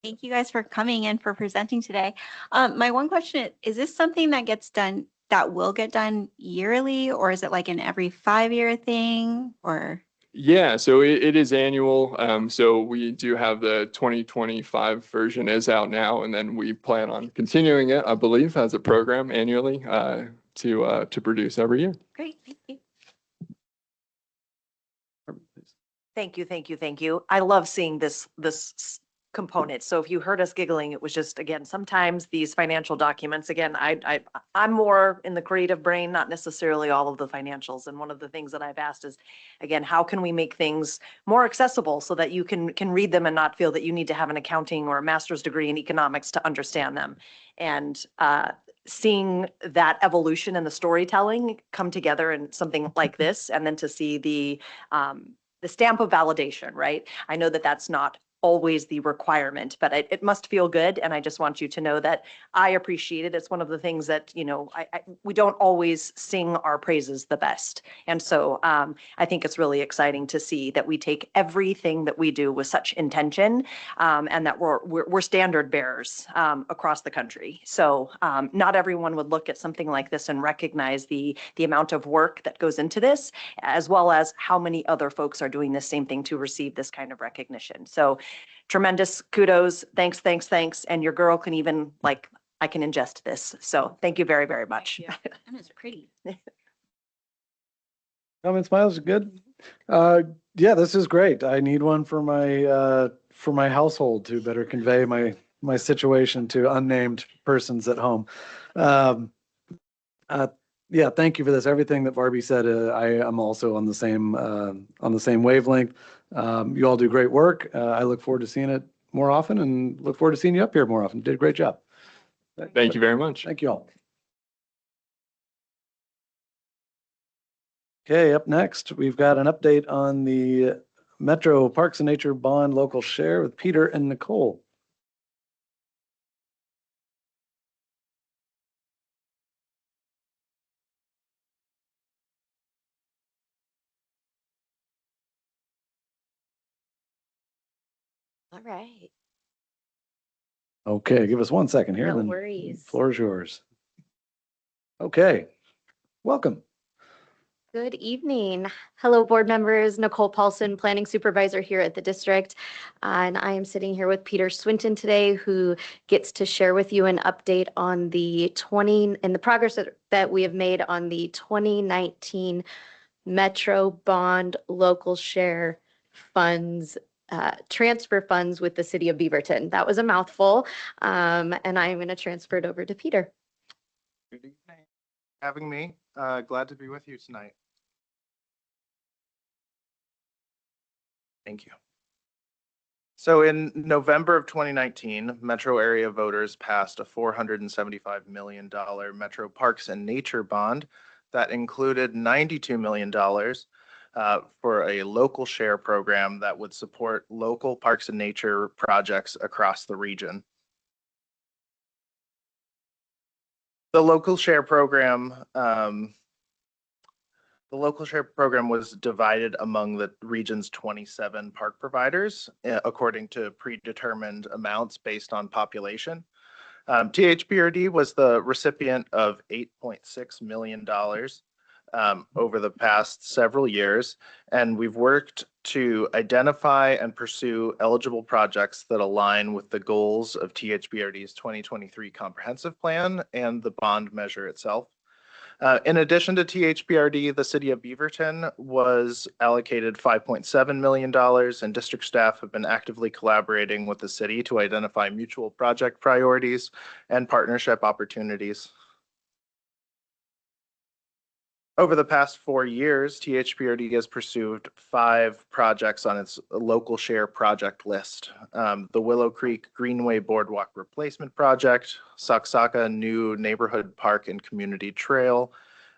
Speaker 6: Thank you guys for coming and for presenting today. My one question is this something that gets done, that will get done yearly, or is it like an every 5-year thing, or?
Speaker 14: Yeah, so it is annual. So we do have the 2025 version is out now, and then we plan on continuing it, I believe, as a program annually to produce every year.
Speaker 6: Great, thank you.
Speaker 7: Thank you, thank you, thank you. I love seeing this component. So if you heard us giggling, it was just, again, sometimes these financial documents, again, I'm more in the creative brain, not necessarily all of the financials. And one of the things that I've asked is, again, how can we make things more accessible so that you can read them and not feel that you need to have an accounting or a master's degree in economics to understand them. And seeing that evolution and the storytelling come together in something like this, and then to see the stamp of validation, right? I know that that's not always the requirement, but it must feel good. And I just want you to know that I appreciate it. It's one of the things that, you know, we don't always sing our praises the best. And so I think it's really exciting to see that we take everything that we do with such intention, and that we're standard bearers across the country. So not everyone would look at something like this and recognize the amount of work that goes into this, as well as how many other folks are doing the same thing to receive this kind of recognition. So tremendous kudos. Thanks, thanks, thanks. And your girl can even, like, I can ingest this. So thank you very, very much.
Speaker 6: Yeah, and it's pretty.
Speaker 1: Comments, Miles, good? Yeah, this is great. I need one for my household to better convey my situation to unnamed persons at home. Yeah, thank you for this. Everything that Barbie said, I am also on the same wavelength. You all do great work. I look forward to seeing it more often, and look forward to seeing you up here more often. Did a great job.
Speaker 14: Thank you very much.
Speaker 1: Thank you all. Okay, up next, we've got an update on the Metro Parks and Nature Bond local share with Peter and Nicole.
Speaker 15: All right.
Speaker 1: Okay, give us 1 second here.
Speaker 15: No
Speaker 1: then
Speaker 15: worries.
Speaker 1: Floor is yours. Okay, welcome.
Speaker 15: Good evening. Hello, board members. Nicole Paulson, planning supervisor here at the district. And I am sitting here with Peter Swinton today, who gets to share with you an update on the progress that we have made on the 2019 Metro Bond Local Share Funds, transfer funds with the city of Beaverton. That was a mouthful. And I am going to transfer it over to Peter.
Speaker 16: Good evening. Having me. Glad to be with you tonight. Thank you. So in November of 2019, metro area voters passed a $475 million Metro Parks and Nature Bond that included $92 million for a local share program that would support local parks and nature projects across the region. The local share program was divided among the region's 27 park providers according to predetermined amounts based on population. THPRD was the recipient of $8.6 million over the past several years, and we've worked to identify and pursue eligible projects that align with the goals of THPRD's 2023 comprehensive plan and the bond measure itself. In addition to THPRD, the city of Beaverton was allocated $5.7 million, and district staff have been actively collaborating with the city to identify mutual project priorities and partnership opportunities. Over the past 4 years, THPRD has pursued 5 projects on its local share project list. The Willow Creek Greenway Boardwalk Replacement Project, Soxaka New Neighborhood Park and Community Trail,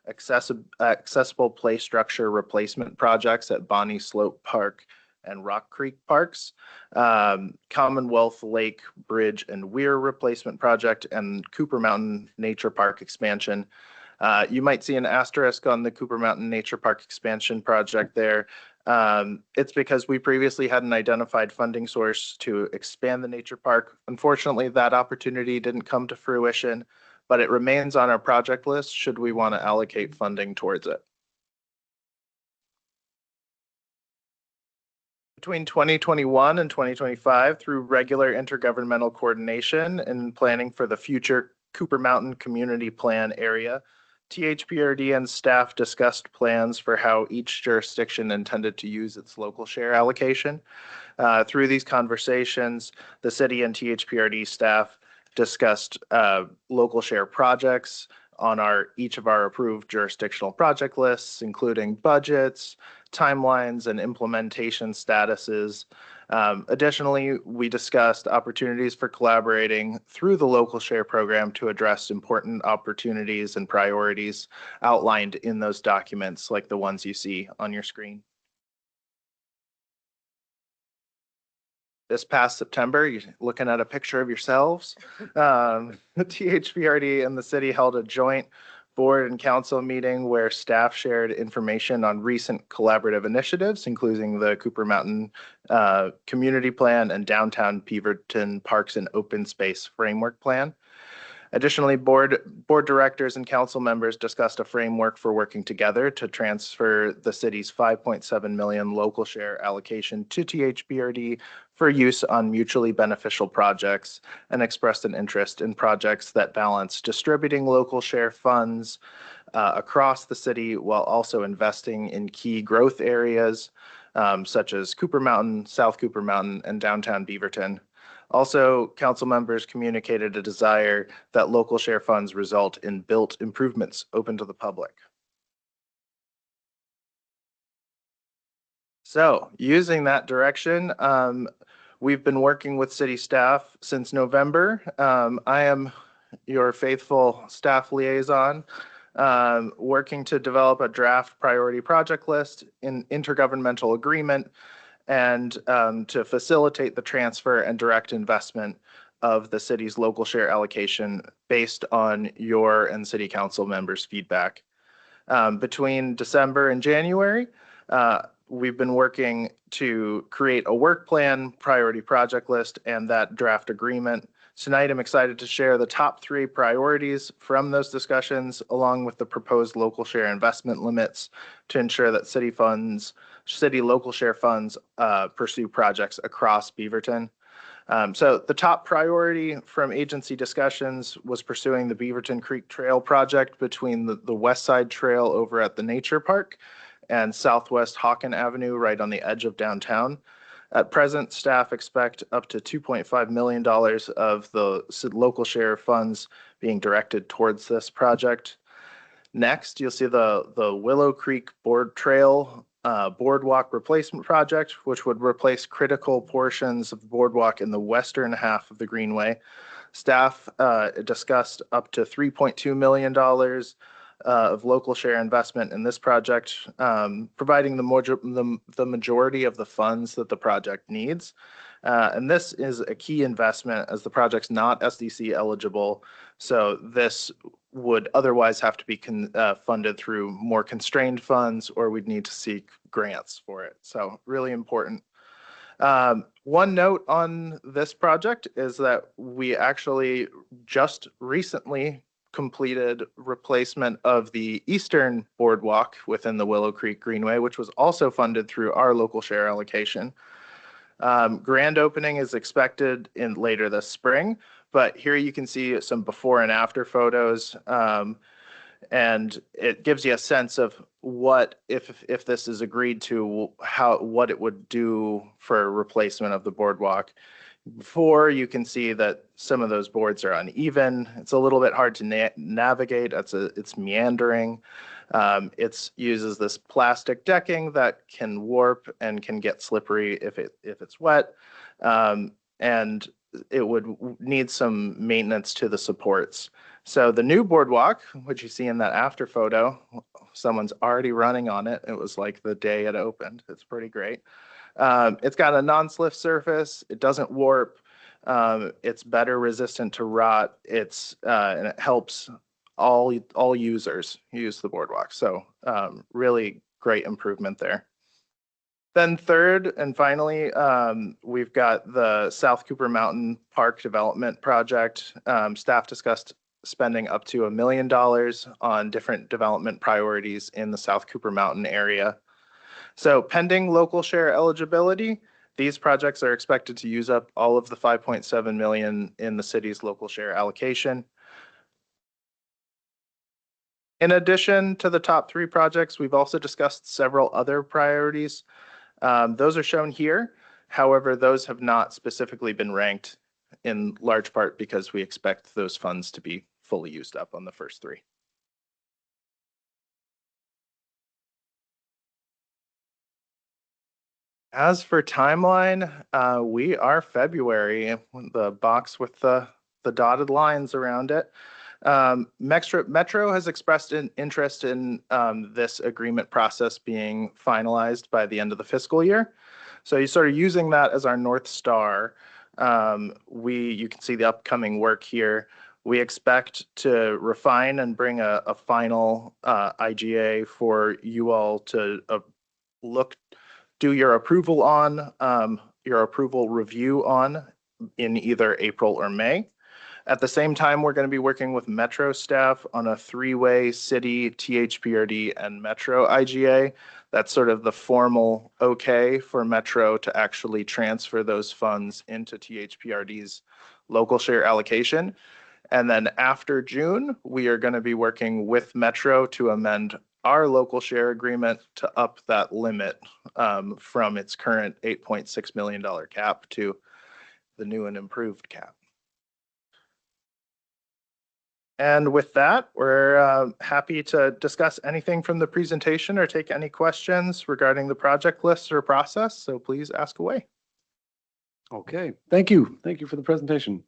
Speaker 16: Accessible Play Structure Replacement Projects at Bonnie Slope Park and Rock Creek Parks, Commonwealth Lake Bridge and Weir Replacement Project, and Cooper Mountain Nature Park Expansion. You might see an asterisk on the Cooper Mountain Nature Park expansion project there. It's because we previously had an identified funding source to expand the nature park. Unfortunately, that opportunity didn't come to fruition, but it remains on our project list should we want to allocate funding towards it. Between 2021 and 2025, through regular intergovernmental coordination and planning for the future Cooper Mountain Community Plan area, THPRD and staff discussed plans for how each jurisdiction intended to use its local share allocation. Through these conversations, the city and THPRD staff discussed local share projects on each of our approved jurisdictional project lists, including budgets, timelines, and implementation statuses. Additionally, we discussed opportunities for collaborating through the local share program to address important opportunities and priorities outlined in those documents, like the ones you see on your screen. This past September, you're looking at a picture of yourselves. The THPRD and the city held a joint board and council meeting where staff shared information on recent collaborative initiatives, including the Cooper Mountain Community Plan and Downtown Beaverton Parks and Open Space Framework Plan. Additionally, board directors and council members discussed a framework for working together to transfer the city's $5.7 million local share allocation to THPRD for use on mutually beneficial projects, and expressed an interest in projects that balance distributing local share funds across the city while also investing in key growth areas such as Cooper Mountain, South Cooper Mountain, and downtown Beaverton. Also, council members communicated a desire that local share funds result in built improvements open to the public. So, using that direction, we've been working with city staff since November. I am your faithful staff liaison, working to develop a draft priority project list in intergovernmental agreement and to facilitate the transfer and direct investment of the city's local share allocation based on your and city council members' feedback. Between December and January, we've been working to create a work plan, priority project list, and that draft agreement. Tonight, I'm excited to share the top 3 priorities from those discussions, along with the proposed local share investment limits to ensure that city local share funds pursue projects across Beaverton. So the top priority from agency discussions was pursuing the Beaverton Creek Trail project between the West Side Trail over at the Nature Park and Southwest Hawken Avenue right on the edge of downtown. At present, staff expect up to $2.5 million of the local share funds being directed towards this project. Next, you'll see the Willow Creek Board Trail boardwalk replacement project, which would replace critical portions of the boardwalk in the western half of the Greenway. Staff discussed up to $3.2 million of local share investment in this project, providing the majority of the funds that the project needs. And this is a key investment as the project's not SDC eligible. So this would otherwise have to be funded through more constrained funds, or we'd need to seek grants for it. So really important. One note on this project is that we actually just recently completed replacement of the eastern boardwalk within the Willow Creek Greenway, which was also funded through our local share allocation. Grand opening is expected in later this spring, but here you can see some before and after photos. And it gives you a sense of what, if this is agreed to, what it would do for replacement of the boardwalk. Before, you can see that some of those boards are uneven. It's a little bit hard to navigate. It's meandering. It uses this plastic decking that can warp and can get slippery if it's wet. And it would need some maintenance to the supports. So the new boardwalk, which you see in that after photo, someone's already running on it. It was like the day it opened. It's pretty great. It's got a non-slip surface. It doesn't warp. It's better resistant to rot. And it helps all users use the boardwalk. So really great improvement there. Then third and finally, we've got the South Cooper Mountain Park Development Project. Staff discussed spending up to $1 million on different development priorities in the South Cooper Mountain area. So pending local share eligibility, these projects are expected to use up all of the $5.7 million in the city's local share allocation. In addition to the top 3 projects, we've also discussed several other priorities. Those are shown here. However, those have not specifically been ranked, in large part because we expect those funds to be fully used up on the first 3. As for timeline, we are February, the box with the dotted lines around it. Metro has expressed an interest in this agreement process being finalized by the end of the fiscal year. So you're sort of using that as our North Star. You can see the upcoming work here. We expect to refine and bring a final IGA for you all to do your approval on, your approval review on in either April or May. At the same time, we're going to be working with Metro staff on a 3-way city, THPRD, and Metro IGA. That's sort of the formal okay for Metro to actually transfer those funds into THPRD's local share allocation. And then after June, we are going to be working with Metro to amend our local share agreement to up that limit from its current $8.6 million cap to the new and improved cap. And with that, we're happy to discuss anything from the presentation or take any questions regarding the project list or process. So please ask away.
Speaker 1: Okay, thank you. Thank you for the presentation.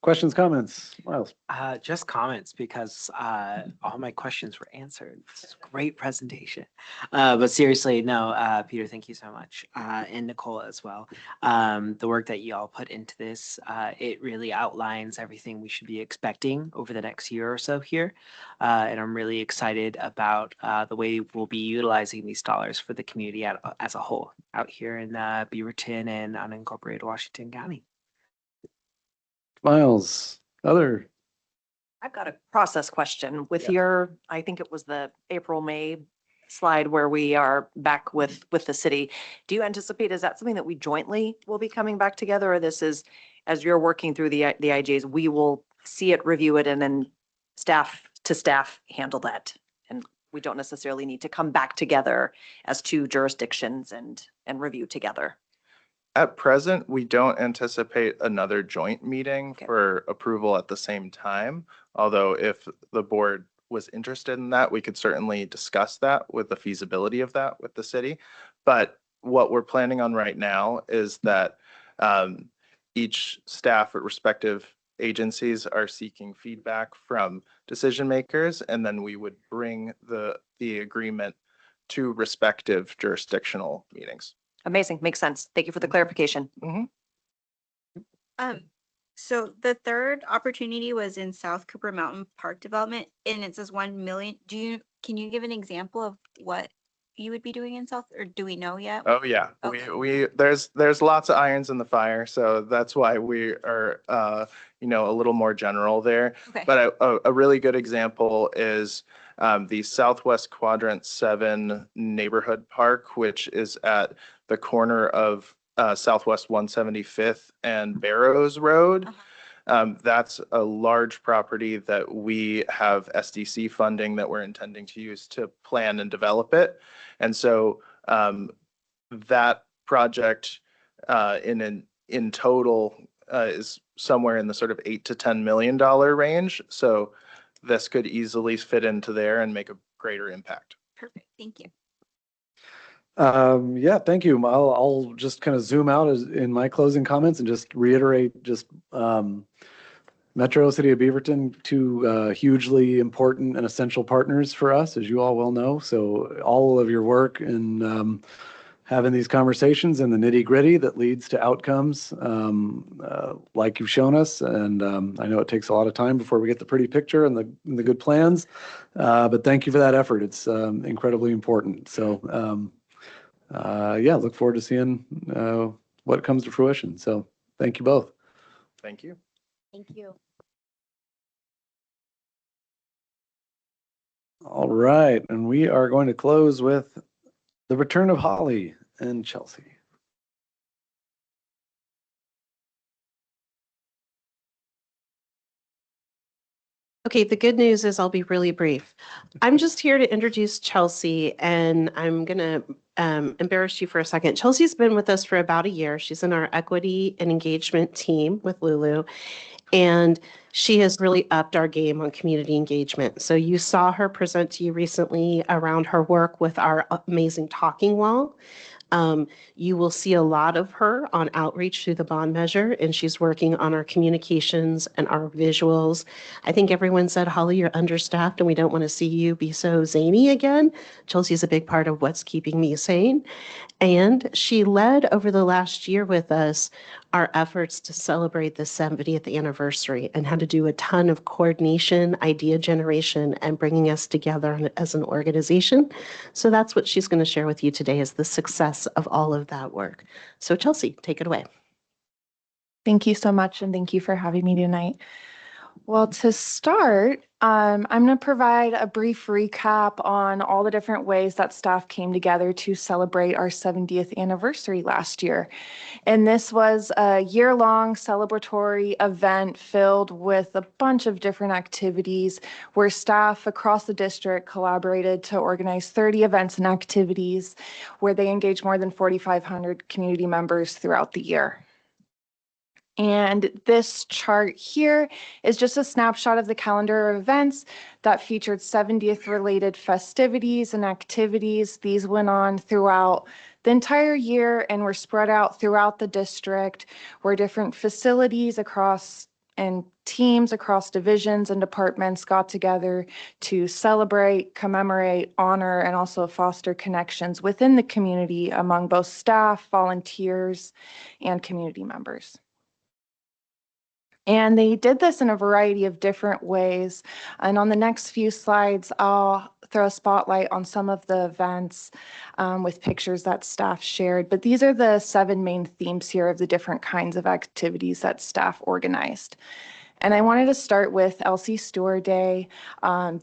Speaker 1: Questions, comments? Miles?
Speaker 8: Just comments because all my questions were answered. This is a great presentation. But seriously, no, Peter, thank you so much. And Nicole as well. The work that you all put into this, it really outlines everything we should be expecting over the next year or so here. And I'm really excited about the way we'll be utilizing these dollars for the community as a whole out here in Beaverton and unincorporated Washington County.
Speaker 1: Miles? Other?
Speaker 7: I've got a process question with your, I think it was the April, May slide where we are back with the city. Do you anticipate, is that something that we jointly will be coming back together, or this is, as you're working through the IGs, we will see it, review it, and then staff to staff handle that? And we don't necessarily need to come back together as two jurisdictions and review together.
Speaker 16: At present, we don't anticipate another joint meeting for approval at the same time. Although if the board was interested in that, we could certainly discuss that with the feasibility of that with the city. But what we're planning on right now is that each staff at respective agencies are seeking feedback from decision makers, and then we would bring the agreement to respective jurisdictional meetings.
Speaker 7: Amazing. Makes sense. Thank you for the clarification.
Speaker 6: So the third opportunity was in South Cooper Mountain Park Development, and it says 1 million. Can you give an example of what you would be doing in South, or do we know yet?
Speaker 16: Oh yeah,
Speaker 6: Okay.
Speaker 16: there's lots of irons in the fire, so that's why we are a little more general there.
Speaker 6: Okay.
Speaker 16: But a really good example is the Southwest Quadrant 7 neighborhood park, which is at the corner of Southwest 175th and Barrows Road. That's a large property that we have SDC funding that we're intending to use to plan and develop it. And so that project in total is somewhere in the sort of $8 to $10 million range. So this could easily fit into there and make a greater impact.
Speaker 6: Perfect. Thank you.
Speaker 1: Yeah, thank you. I'll just kind of zoom out in my closing comments and just reiterate Metro City of Beaverton, two hugely important and essential partners for us, as you all well know. So all of your work in having these conversations and the nitty gritty that leads to outcomes like you've shown us. And I know it takes a lot of time before we get the pretty picture and the good plans, but thank you for that effort. It's incredibly important. So yeah, look forward to seeing what comes to fruition. So thank you both.
Speaker 16: Thank you.
Speaker 6: Thank you.
Speaker 1: All right, and we are going to close with the return of Holly and Chelsea.
Speaker 11: Okay, the good news is I'll be really brief. I'm just here to introduce Chelsea, and I'm going to embarrass you for a second. Chelsea's been with us for about a year. She's in our equity and engagement team with Lulu, and she has really upped our game on community engagement. So you saw her present to you recently around her work with our amazing talking wall. You will see a lot of her on outreach through the bond measure, and she's working on our communications and our visuals. I think everyone said, Holly, you're understaffed and we don't want to see you be so zany again. Chelsea's a big part of what's keeping me sane. And she led over the last year with us our efforts to celebrate the 70th anniversary and had to do a ton of coordination, idea generation, and bringing us together as an organization. So that's what she's going to share with you today, is the success of all of that work. So Chelsea, take it away.
Speaker 5: Thank you so much, and thank you for having me tonight. Well, to start, I'm going to provide a brief recap on all the different ways that staff came together to celebrate our 70th anniversary last year. And this was a year-long celebratory event filled with a bunch of different activities where staff across the district collaborated to organize 30 events and activities where they engaged more than 4,500 community members throughout the year. And this chart here is just a snapshot of the calendar of events that featured 70th related festivities and activities. These went on throughout the entire year and were spread out throughout the district, where different facilities across and teams across divisions and departments got together to celebrate, commemorate, honor, and also foster connections within the community among both staff, volunteers, and community members. And they did this in a variety of different ways. And on the next few slides, I'll throw a spotlight on some of the events with pictures that staff shared. But these are the 7 main themes here of the different kinds of activities that staff organized. And I wanted to start with Elsie Stewart Day.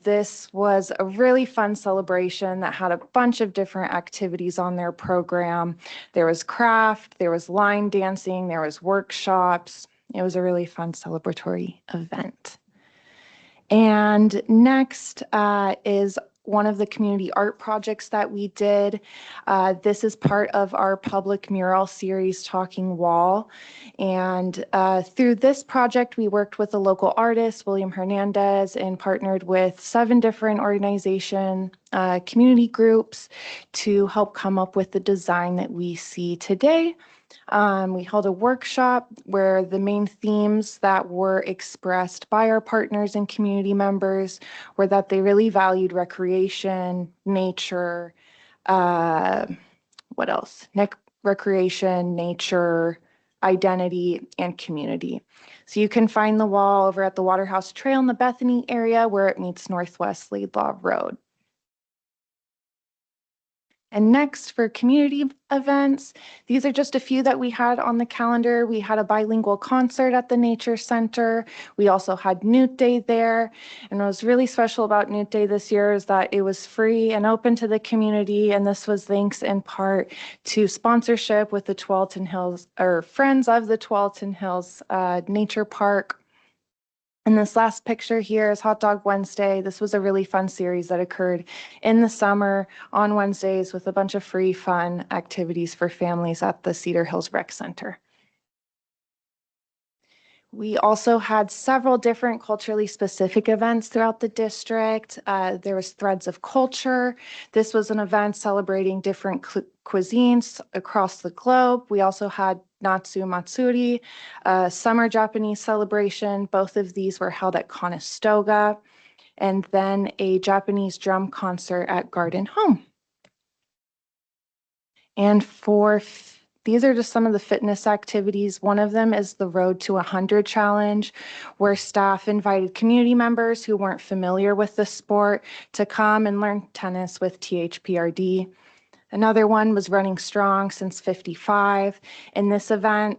Speaker 5: This was a really fun celebration that had a bunch of different activities on their program. There was craft, there was line dancing, there was workshops. It was a really fun celebratory event. And next is one of the community art projects that we did. This is part of our public mural series, Talking Wall. And through this project, we worked with a local artist, William Hernandez, and partnered with 7 different organization community groups to help come up with the design that we see today. We held a workshop where the main themes that were expressed by our partners and community members were that they really valued recreation, nature, what else? Recreation, nature, identity, and community. So you can find the wall over at the Waterhouse Trail in the Bethany area where it meets Northwest Laidlaw Road. And next, for community events, these are just a few that we had on the calendar. We had a bilingual concert at the Nature Center. We also had Newt Day there. And what was really special about Newt Day this year is that it was free and open to the community. And this was thanks in part to sponsorship with the Tualatin Hills, or Friends of the Tualatin Hills Nature Park. And this last picture here is Hot Dog Wednesday. This was a really fun series that occurred in the summer on Wednesdays with a bunch of free fun activities for families at the Cedar Hills Rec Center. We also had several different culturally specific events throughout the district. There was Threads of Culture. This was an event celebrating different cuisines across the globe. We also had Natsu Matsuri, a summer Japanese celebration. Both of these were held at Conestoga, and then a Japanese drum concert at Garden Home. And these are just some of the fitness activities. One of them is the Road to 100 Challenge, where staff invited community members who weren't familiar with the sport to come and learn tennis with THPRD. Another one was Running Strong Since 55. In this event,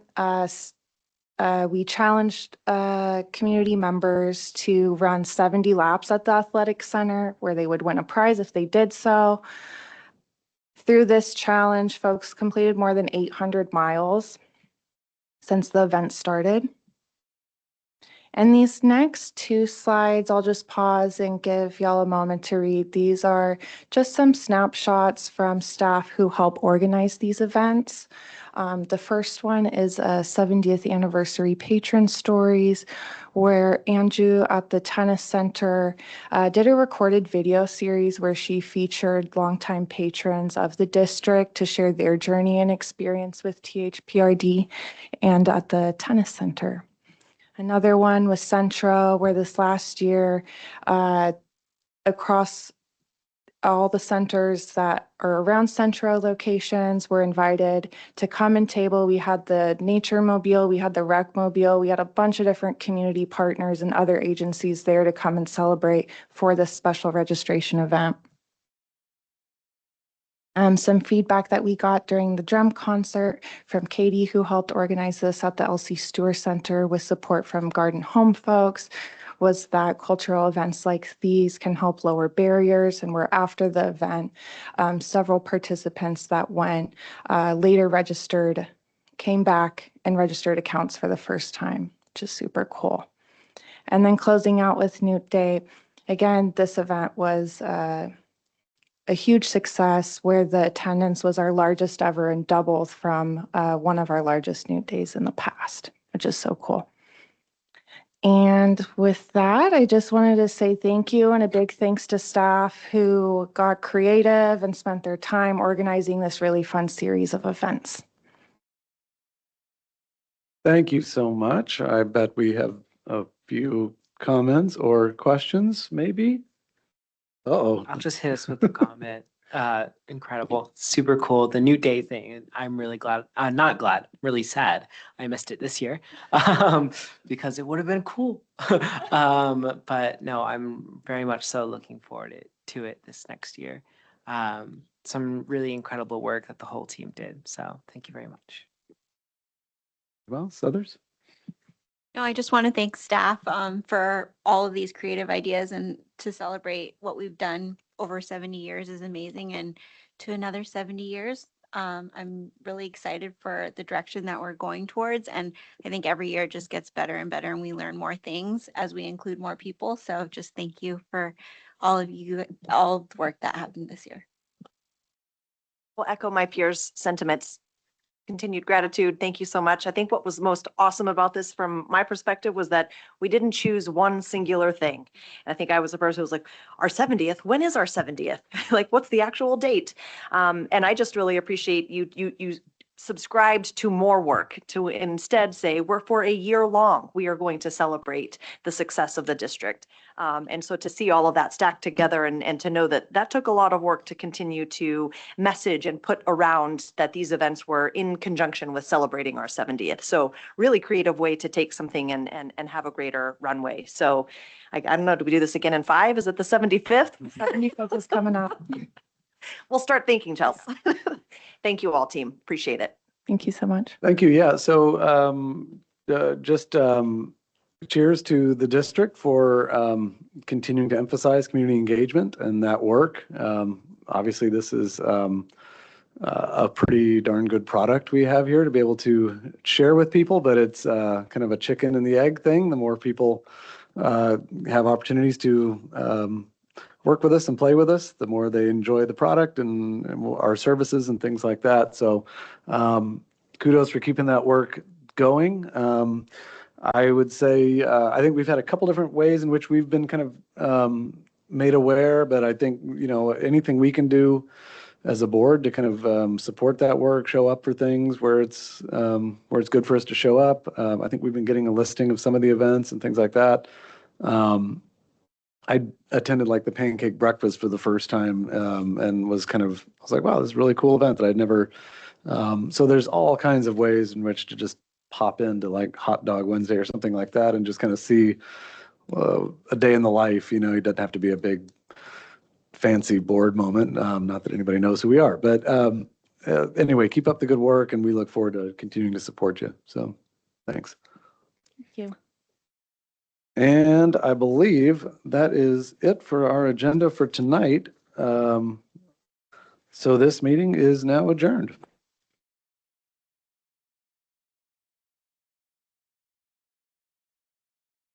Speaker 5: we challenged community members to run 70 laps at the athletic center, where they would win a prize if they did so. Through this challenge, folks completed more than 800 miles since the event started. And these next 2 slides, I'll just pause and give y'all a moment to read. These are just some snapshots from staff who help organize these events. The first one is a 70th anniversary patron stories, where Anju at the tennis center did a recorded video series where she featured longtime patrons of the district to share their journey and experience with THPRD and at the tennis center. Another one was Centro, where this last year, across all the centers that are around Centro locations were invited to come and table. We had the Nature Mobile, we had the Rec Mobile, we had a bunch of different community partners and other agencies there to come and celebrate for this special registration event. Some feedback that we got during the drum concert from Katie, who helped organize this at the Elsie Stewart Center with support from Garden Home folks, was that cultural events like these can help lower barriers. And we're after the event, several participants that went later came back and registered accounts for the first time, which is super cool. And then closing out with Newt Day, again, this event was a huge success where the attendance was our largest ever and doubled from one of our largest Newt Days in the past, which is so cool. And with that, I just wanted to say thank you and a big thanks to staff who got creative and spent their time organizing this really fun series of events.
Speaker 1: Thank you so much. I bet we have a few comments or questions, maybe? Uh-oh.
Speaker 8: I'll just hit us with the comment. Incredible, super cool. The new day thing, and I'm really glad, not glad, really sad. I missed it this year because it would have been cool. But no, I'm very much so looking forward to it this next year. Some really incredible work that the whole team did. So thank you very much.
Speaker 1: Well, others?
Speaker 6: No, I just want to thank staff for all of these creative ideas, and to celebrate what we've done over 70 years is amazing. And to another 70 years, I'm really excited for the direction that we're going towards. And I think every year it just gets better and better, and we learn more things as we include more people. So just thank you for all of you, all the work that happened this year.
Speaker 7: Will echo my peers' sentiments. Continued gratitude. Thank you so much. I think what was most awesome about this from my perspective was that we didn't choose one singular thing. And I think I was the person who was like, our 70th, when is our 70th? Like, what's the actual date? And I just really appreciate you subscribed to more work, to instead say, we're for a year long, we are going to celebrate the success of the district. And so to see all of that stacked together, and to know that that took a lot of work to continue to message and put around that these events were in conjunction with celebrating our 70th. So really creative way to take something and have a greater runway. So I don't know, do we do this again in 5? Is it the 75th?
Speaker 10: 75th is coming up.
Speaker 7: We'll start thinking, Chelsea. Thank you all, team. Appreciate it.
Speaker 5: Thank you so much.
Speaker 1: Thank you. Yeah. So just cheers to the district for continuing to emphasize community engagement and that work. Obviously, this is a pretty darn good product we have here to be able to share with people, but it's kind of a chicken and the egg thing. The more people have opportunities to work with us and play with us, the more they enjoy the product and our services and things like that. So kudos for keeping that work going. I would say, I think we've had a couple different ways in which we've been kind of made aware, but I think, anything we can do as a board to kind of support that work, show up for things where it's good for us to show up. I think we've been getting a listing of some of the events and things like that. I attended like the pancake breakfast for the first time and was like, wow, this is a really cool event that I'd never. So there's all kinds of ways in which to just pop into like Hot Dog Wednesday or something like that and just kind of see a day in the life. It doesn't have to be a big fancy board moment. Not that anybody knows who we are, but anyway, keep up the good work, and we look forward to continuing to support you. So thanks.
Speaker 2: Thank you.
Speaker 1: And I believe that is it for our agenda for tonight. So this meeting is now adjourned.